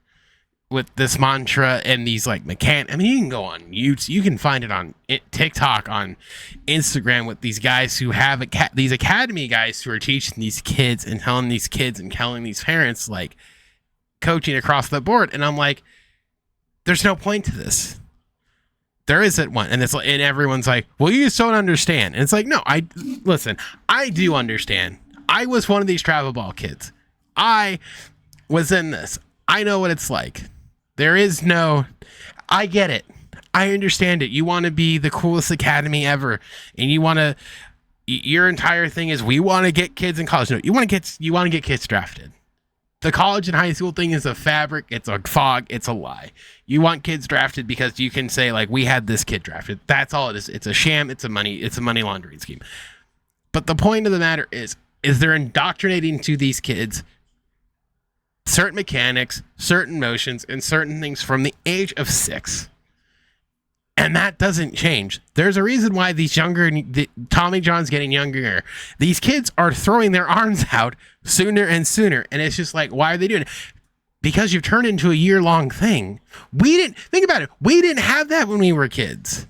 Speaker 1: with this mantra and these like I mean, you can go on YouTube, you can find it on TikTok, on Instagram, with these guys who have these academy guys who are teaching these kids and telling these kids and telling these parents, like, coaching across the board. And I'm like, there's no point to this. There isn't one. And everyone's like, well, you just don't understand. And it's like, no, listen, I do understand. I was one of these travel ball kids. I was in this. I know what it's like. I get it. I understand it. You want to be the coolest academy ever. And your entire thing is, we want to get kids in college. No, you want to get kids drafted. The college and high school thing is a fabric. It's a fog. It's a lie. You want kids drafted because you can say, like, we had this kid drafted. That's all it is. It's a sham. It's a money laundering scheme. But the point of the matter is they're indoctrinating to these kids certain mechanics, certain motions, and certain things from the age of 6. And that doesn't change. There's a reason why Tommy John's getting younger. These kids are throwing their arms out sooner and sooner. And it's just like, why are they doing it? Because you've turned into a year-long thing. Think about it. We didn't have that when we were kids.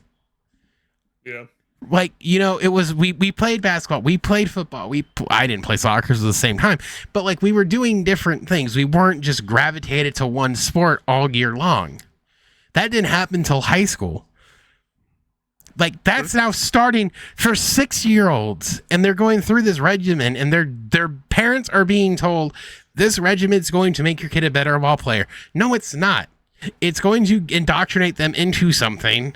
Speaker 2: Yeah.
Speaker 1: Like, it was, we played basketball, we played football, I didn't play soccer at the same time, but like, we were doing different things. We weren't just gravitated to one sport all year long. That didn't happen until high school. Like, that's now starting for 6-year-olds, and they're going through this regimen, and their parents are being told, this regimen's going to make your kid a better ball player. No, it's not. It's going to indoctrinate them into something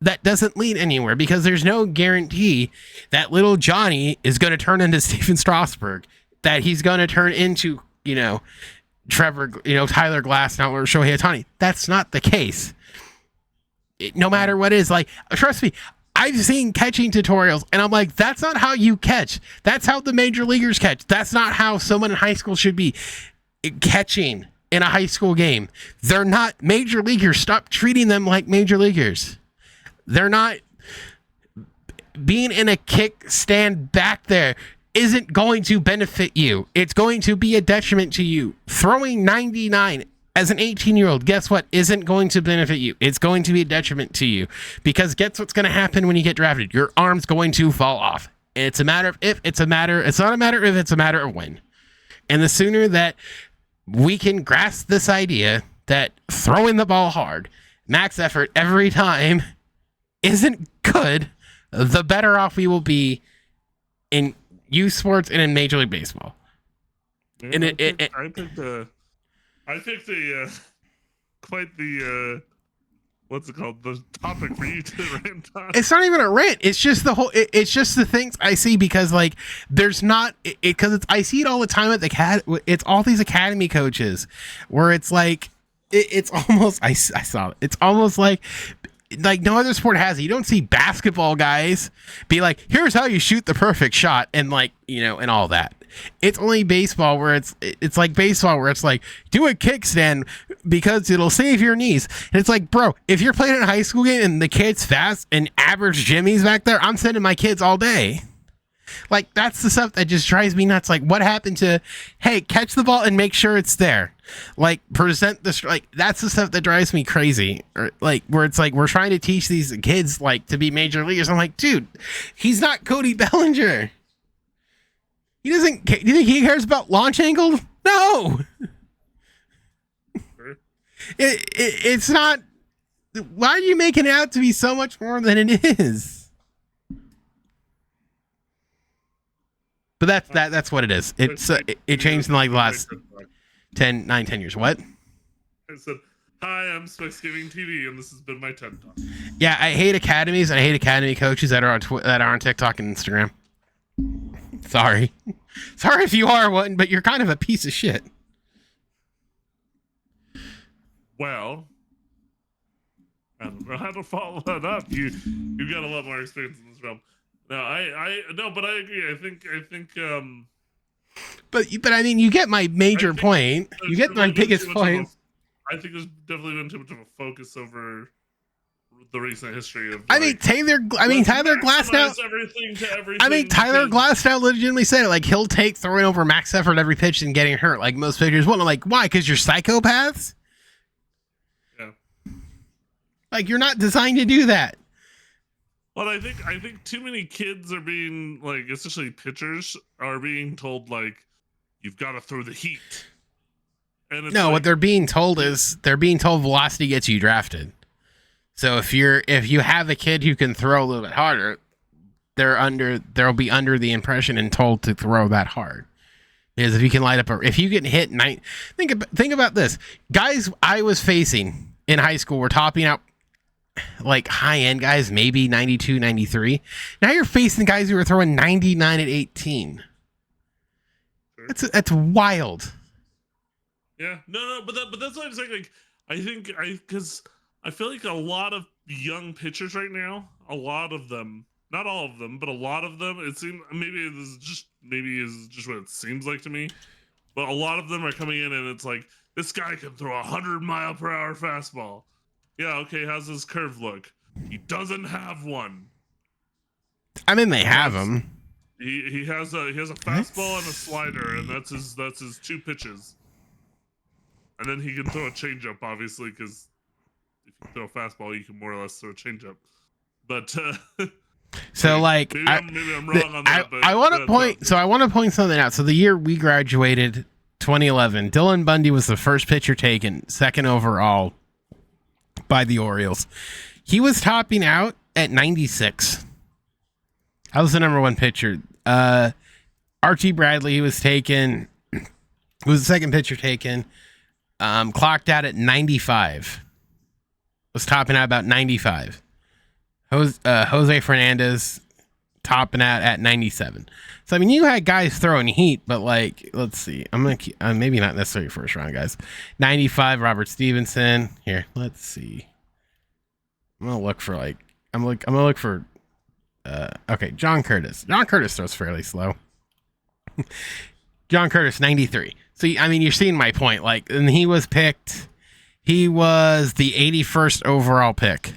Speaker 1: that doesn't lead anywhere, because there's no guarantee that little Johnny is going to turn into Stephen Strasburg, that he's going to turn into, Tyler Glasnow or Shohei Ohtani. That's not the case. No matter what it is, like, trust me, I've seen catching tutorials, and I'm like, that's not how you catch. That's how the major leaguers catch. That's not how someone in high school should be catching in a high school game. They're not major leaguers. Stop treating them like major leaguers. They're not. Being in a kickstand back there isn't going to benefit you. It's going to be a detriment to you. Throwing 99 as an 18-year-old, guess what? Isn't going to benefit you. It's going to be a detriment to you, because guess what's going to happen when you get drafted? Your arm's going to fall off. It's a matter of if. It's not a matter if, it's a matter of when. And the sooner that we can grasp this idea that throwing the ball hard, max effort every time, isn't good, the better off we will be in youth sports and in Major League Baseball.
Speaker 2: Yeah,
Speaker 1: And
Speaker 2: I picked quite the what's it called? The topic for you to rant on.
Speaker 1: It's not even a rant. It's just it's just the things I see, because like there's not because I see it all the time at it's all these academy coaches where it's like it's almost I saw it. It's almost like no other sport has it. You don't see basketball guys be like, here's how you shoot the perfect shot, and like, and all that. It's only baseball where it's like baseball where it's like, do a kickstand because it'll save your knees. And it's like, bro, if you're playing in a high school game and the kid's fast and average Jimmy's back there, I'm sending my kids all day. Like, that's the stuff that just drives me nuts. Like, what happened to, hey, catch the ball and make sure it's there. Like, present the, like, that's the stuff that drives me crazy. Or like, where it's like, we're trying to teach these kids, like, to be major leaguers. I'm like, dude, he's not Cody Bellinger. He doesn't, do you think he cares about launch angle? No. It's not, why are you making it out to be so much more than it is? But that's what it is. It's it changed in like the last 10 years. What?
Speaker 2: I said, hi, I'm Spects TV, and this has been my TED Talk.
Speaker 1: Yeah, I hate academies, and I hate academy coaches that are on TikTok and Instagram. Sorry. Sorry if you are one, but you're kind of a piece of shit.
Speaker 2: Well, I don't know how to follow that up. You got a lot more experience in this realm. No, but I agree. I think
Speaker 1: But I mean, you get my major point. You get my biggest point.
Speaker 2: I think there's definitely been too much of a focus over the recent history of.
Speaker 1: I mean, Tyler Glasnow.
Speaker 2: Everything to everything.
Speaker 1: I mean, Tyler Glasnow legitimately said it. Like, he'll take throwing over max effort every pitch and getting hurt. Like most pitchers won't. I'm like, why? Because you're psychopaths.
Speaker 2: Yeah.
Speaker 1: Like, you're not designed to do that.
Speaker 2: Well, I think too many kids are being, like, especially pitchers, are being told, like, you've got to throw the heat. And it's
Speaker 1: what they're being told is velocity gets you drafted. So if you have a kid who can throw a little bit harder, they'll be under the impression and told to throw that hard. Because if you can light up if you get hit think about this. Guys I was facing in high school were topping out like high-end guys, maybe 92, 93. Now you're facing guys who are throwing 99 at 18. That's wild.
Speaker 2: Yeah, no, but that's what I'm saying. Like, because I feel like a lot of young pitchers right now, a lot of them, not all of them, but a lot of them, it seems maybe is just what it seems like to me. But a lot of them are coming in and it's like, this guy can throw 100-mile-per-hour fastball. Yeah, okay, how's his curve look? He doesn't have one.
Speaker 1: I mean, they have them.
Speaker 2: He has a fastball and a slider, and that's his two pitches. And then he can throw a changeup, obviously, because if you throw a fastball, you can more or less throw a changeup. But
Speaker 1: so, like,
Speaker 2: maybe I'm wrong on that.
Speaker 1: I want to point. So I want to point something out. So the year we graduated, 2011, Dylan Bundy was the first pitcher taken, second overall by the Orioles. He was topping out at 96. I was the number one pitcher. Archie Bradley, he was taken. Who was the second pitcher taken? Clocked out at 95. Was topping out about 95. Jose Fernandez topping out at 97. So I mean, you had guys throwing heat, but like, let's see. I'm gonna keep, maybe not necessarily first round guys. 95, Robert Stevenson. Here, let's see. I'm gonna look for okay, John Curtis. John Curtis throws fairly slow. John Curtis, 93. So, I mean, you're seeing my point. Like, and he was the 81st overall pick.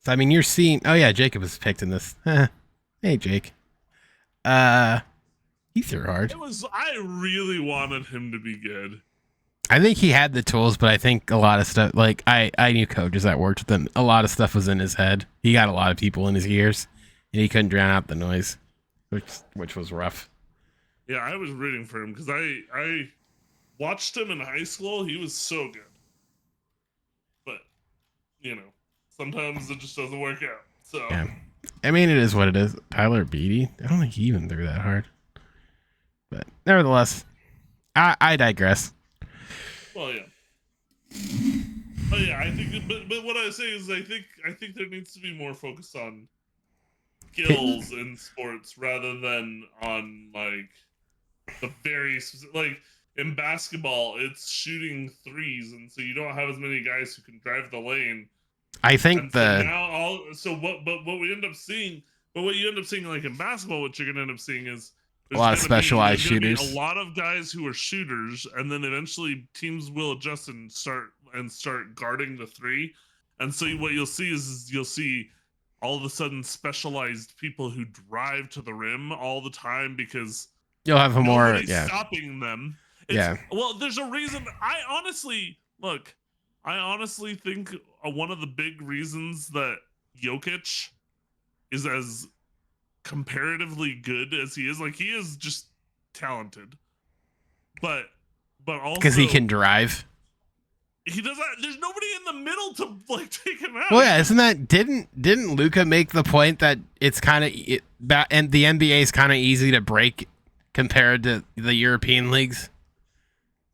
Speaker 1: So, I mean, you're seeing, oh yeah, Jacob was picked in this. Hey, Jake. He threw hard.
Speaker 2: I really wanted him to be good.
Speaker 1: I think he had the tools, but I think a lot of stuff, like, I knew coaches that worked with him. A lot of stuff was in his head. He got a lot of people in his ears, and he couldn't drown out the noise, which was rough.
Speaker 2: Yeah, I was rooting for him because I watched him in high school. He was so good. But, sometimes it just doesn't work out. So
Speaker 1: yeah. I mean, it is what it is. Tyler Beatty, I don't think he even threw that hard. But nevertheless, I digress.
Speaker 2: Well, yeah. Oh yeah, I think. But what I say is, I think there needs to be more focus on skills in sports rather than on like the very specific, like in basketball, it's shooting threes, and so you don't have as many guys who can drive the lane.
Speaker 1: I think
Speaker 2: what you end up seeing like in basketball, what you're gonna end up seeing is
Speaker 1: a lot of specialized shooters.
Speaker 2: A lot of guys who are shooters, and then eventually teams will adjust and start guarding the three. And so what you'll see is you'll see all of a sudden specialized people who drive to the rim all the time because
Speaker 1: you'll have
Speaker 2: stopping them. Well, there's a reason. I honestly think one of the big reasons that Jokic is as comparatively good as he is, like, he is just talented, but also
Speaker 1: because he can drive.
Speaker 2: He does that. There's nobody in the middle to like take him out.
Speaker 1: Well, yeah, isn't that didn't Luka make the point that it's kind of and the NBA is kind of easy to break compared to the European leagues,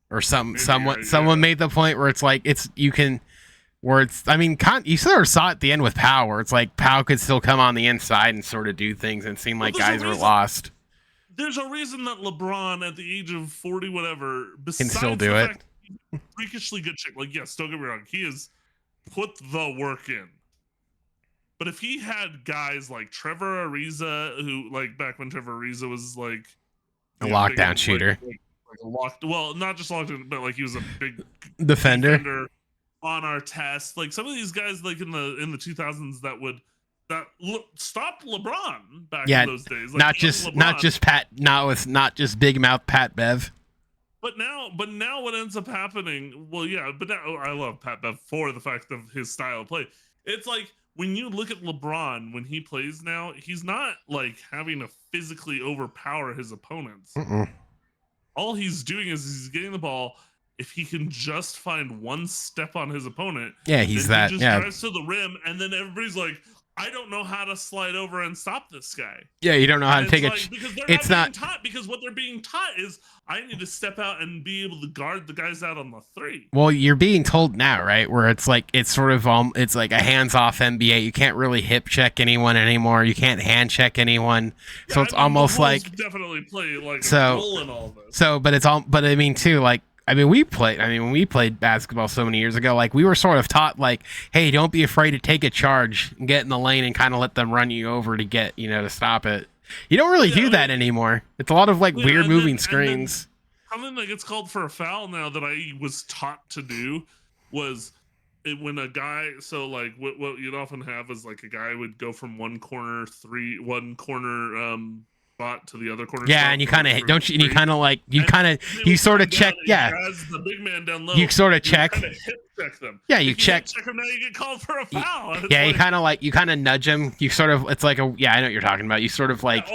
Speaker 1: or someone made the point where it's like I mean, you sort of saw it at the end with Powell, where it's like Powell could still come on the inside and sort of do things and seem like guys were lost.
Speaker 2: there's a reason that LeBron at the age of 40 whatever,
Speaker 1: Can
Speaker 2: besides
Speaker 1: still do
Speaker 2: the
Speaker 1: it.
Speaker 2: fact that he's a freakishly good chick, like yes, don't get me wrong, he has put the work in. But if he had guys like Trevor Ariza, who like back when Trevor Ariza was like
Speaker 1: A
Speaker 2: you know, big
Speaker 1: lockdown
Speaker 2: on,
Speaker 1: shooter.
Speaker 2: like a locked, well, not just locked in, but like he was a big
Speaker 1: Defender.
Speaker 2: on our test. Like some of these guys, like in the 2000s, that stopped LeBron back in those days. Like
Speaker 1: not just big mouth Pat Bev.
Speaker 2: But now what ends up happening? Well, yeah, but now I love Pat Bev for the fact of his style of play. It's like when you look at LeBron when he plays now, he's not like having to physically overpower his opponents. All he's doing is he's getting the ball. If he can just find one step on his opponent,
Speaker 1: he just
Speaker 2: drives to the rim, and then everybody's like, I don't know how to slide over and stop this guy.
Speaker 1: Yeah, you don't know how to take
Speaker 2: it. Because they're not being taught, because what they're being taught is I need to step out and be able to guard the guys out on the three.
Speaker 1: Well, you're being told now, right? Where it's like it's like a hands-off NBA. You can't really hip check anyone anymore. You can't hand check anyone. So it's almost like
Speaker 2: definitely play like a role in all this.
Speaker 1: So, but it's all. But I mean, too, like. when we played basketball so many years ago, like we were sort of taught like, hey, don't be afraid to take a charge and get in the lane and kind of let them run you over to get, to stop it. You don't really do that anymore. It's a lot of like weird moving screens.
Speaker 2: Something that gets called for a foul now that I was taught to do was when a guy, so like what you'd often have is like a guy would go from one corner spot to the other corner.
Speaker 1: Yeah, and you kind of don't you? And you kind of like you sort of check. Yeah,
Speaker 2: as the big man down low,
Speaker 1: you sort of check.
Speaker 2: Hip check them.
Speaker 1: Yeah, you check.
Speaker 2: Check them now. You get called for a foul.
Speaker 1: Yeah, you kind of nudge him. You sort of. It's like I know what you're talking about. You sort of like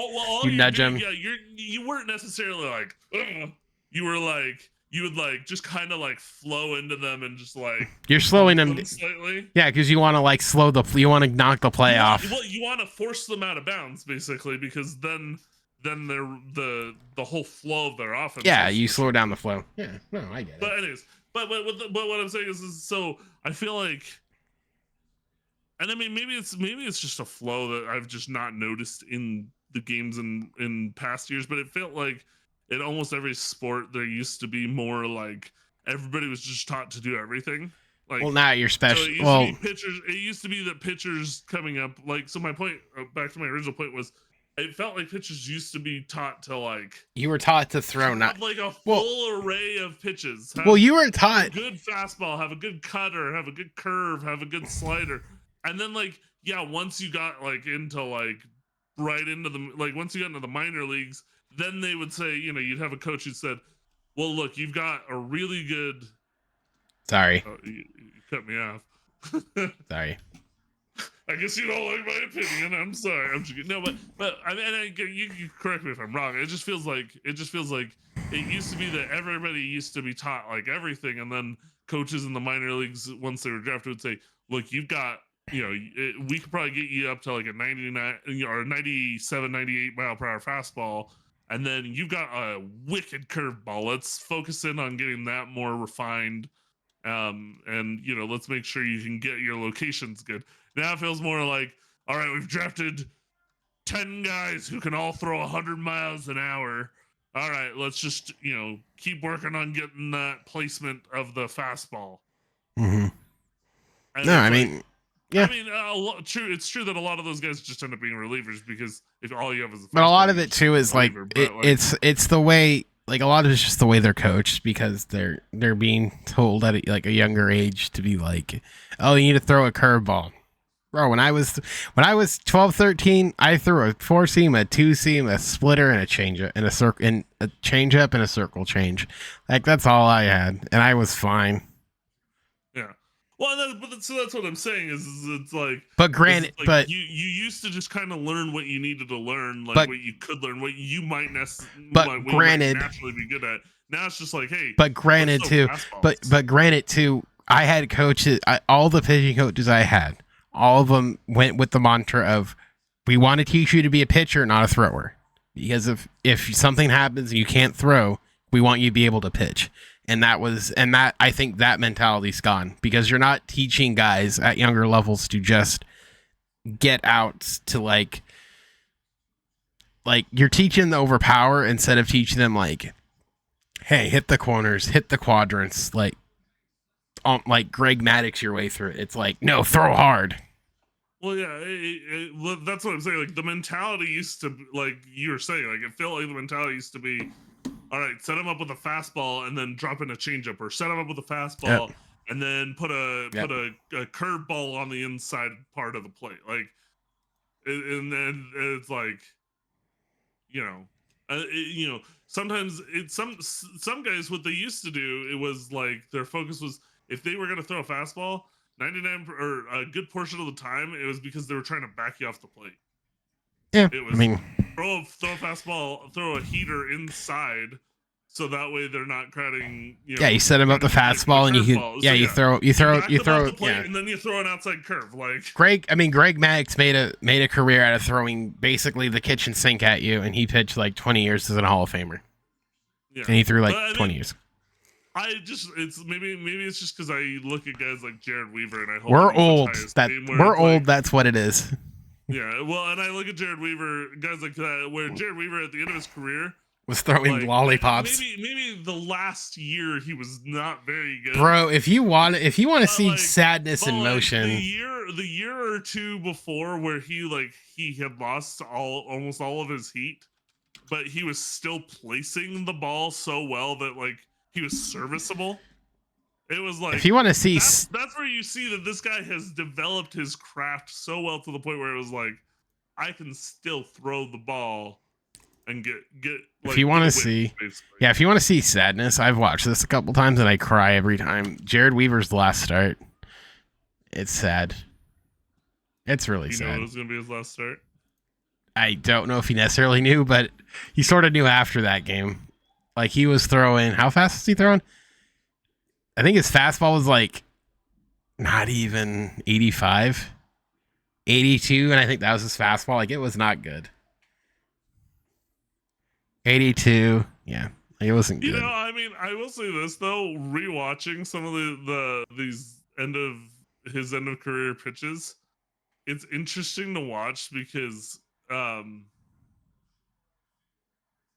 Speaker 1: you nudge him.
Speaker 2: Yeah, you weren't necessarily like. You were like. You would like just kind of like flow into them and just like
Speaker 1: you're slowing them
Speaker 2: slightly.
Speaker 1: Yeah, because you want to like you want to knock the play off.
Speaker 2: Well, you want to force them out of bounds basically, because then they're the whole flow of their offense.
Speaker 1: Yeah, you slow down the flow. Yeah, no, I get it.
Speaker 2: But anyways, but what I'm saying is so I feel like, and I mean maybe it's just a flow that I've just not noticed in the games in past years, but it felt like. In almost every sport, there used to be more like everybody was just taught to do everything. Like,
Speaker 1: well, now you're special.
Speaker 2: So it used to be that pitchers coming up, like, so my point, back to my original point was, it felt like pitchers used to be taught to like.
Speaker 1: You were taught to throw, not
Speaker 2: like a full array of pitches.
Speaker 1: You were taught
Speaker 2: a good fastball, have a good cutter, have a good curve, have a good slider, and then like once you got like into like right into the once you got into the minor leagues. Then they would say, you'd have a coach who said, well, look, you've got a really good.
Speaker 1: Sorry.
Speaker 2: You cut me off.
Speaker 1: Sorry.
Speaker 2: I guess you don't like my opinion. I'm sorry. I'm just kidding. No, but I mean, you correct me if I'm wrong. It just feels like it used to be that everybody used to be taught like everything. And then coaches in the minor leagues, once they were drafted, would say, look, you've got, we could probably get you up to like a 99 or 97, 98 mile per hour fastball. And then you've got a wicked curveball. Let's focus in on getting that more refined. And, let's make sure you can get your locations good. Now it feels more like, all right, we've drafted 10 guys who can all throw 100 miles an hour. All right, let's just, keep working on getting that placement of the fastball.
Speaker 1: Mm-hmm. No, I mean... Yeah,
Speaker 2: I mean, true. It's true that a lot of those guys just end up being relievers because if all you have is
Speaker 1: but a lot of it too is like it's the way like a lot of it's just the way they're coached because they're being told at like a younger age to be like, oh, you need to throw a curveball. Bro, when I was 12, 13, I threw a 4-seam, a 2-seam, a splitter, and a changeup, and a changeup and a circle change. Like that's all I had, and I was fine.
Speaker 2: Yeah. Well, so that's what I'm saying is it's like.
Speaker 1: But granted,
Speaker 2: like
Speaker 1: but
Speaker 2: you used to just kind of learn what you needed to learn, like what you could learn, what you might naturally be good at. Now it's just like, hey.
Speaker 1: But granted too, but granted too, I had coaches. All the pitching coaches I had, all of them went with the mantra of, we want to teach you to be a pitcher, not a thrower, because if something happens and you can't throw, we want you to be able to pitch. And that I think that mentality's gone because you're not teaching guys at younger levels to just get out to like like you're teaching them to overpower instead of teaching them like, hey, hit the corners, hit the quadrants, like Greg Maddox your way through it. It's like, no, throw hard.
Speaker 2: Well, yeah, well, that's what I'm saying. Like the mentality used to, like you were saying, like it felt like the mentality used to be, all right, set him up with a fastball and then drop in a changeup, or set him up with a fastball and then put a curveball on the inside part of the plate. Like, and then it's like, sometimes it's some guys what they used to do. It was like their focus was if they were going to throw a fastball. 99 or a good portion of the time, it was because they were trying to back you off the plate.
Speaker 1: Yeah,
Speaker 2: it was throw a fastball, throw a heater inside, so that way they're not crowding.
Speaker 1: You set them up the fastball, and you throw the
Speaker 2: plate, and then you throw an outside curve. Like
Speaker 1: Greg Maddox made a career out of throwing basically the kitchen sink at you, and he pitched like 20 years as a Hall of Famer. Yeah, and he threw like 20 years.
Speaker 2: Maybe it's just because I look at guys like Jared Weaver and I hope
Speaker 1: we're old. That's what it is.
Speaker 2: Yeah, well, and I look at Jared Weaver, guys like that, where Jared Weaver at the end of his career
Speaker 1: was throwing lollipops.
Speaker 2: Maybe the last year he was not very good.
Speaker 1: Bro, if you want to see sadness in motion,
Speaker 2: the year or two before where he had lost almost all of his heat, but he was still placing the ball so well that he was serviceable. It was like,
Speaker 1: if you want to see,
Speaker 2: that's where you see that this guy has developed his craft so well to the point where it was like, I can still throw the ball and get.
Speaker 1: If you want to see, if you want to see sadness, I've watched this a couple times and I cry every time. Jared Weaver's last start. It's sad. It's really sad.
Speaker 2: You know it was going to be his last start?
Speaker 1: I don't know if he necessarily knew, but he sort of knew after that game. Like he was throwing, how fast was he throwing? I think his fastball was like not even 85, 82, and I think that was his fastball. Like it was not good. 82, yeah, it wasn't good.
Speaker 2: I will say this though, rewatching some of these end of career pitches, it's interesting to watch because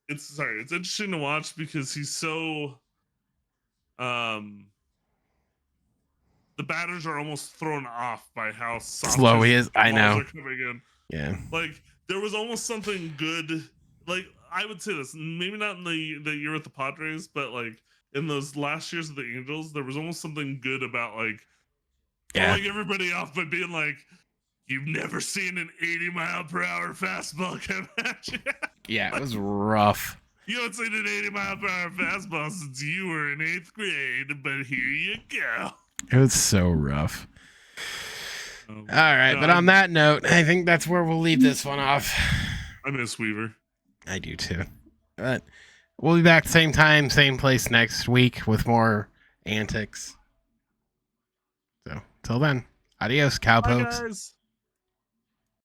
Speaker 2: it's interesting to watch because he's so the batters are almost thrown off by how
Speaker 1: slow he is. I know.
Speaker 2: Yeah. Like there was almost something good. Like I would say this, maybe not in the year with the Padres, but like in those last years of the Angels, there was almost something good about throwing everybody off by being like, you've never seen an 80-mile-per-hour fastball come at you.
Speaker 1: Yeah, it was rough.
Speaker 2: You haven't seen an 80-mile-per-hour fastball since you were in 8th grade, but here you go.
Speaker 1: It was so rough. All right, but on that note, I think that's where we'll leave this one off.
Speaker 2: I miss Weaver.
Speaker 1: I do too. But we'll be back same time, same place next week with more antics. So, till then, adios, cowpokes.
Speaker 2: Bye, guys.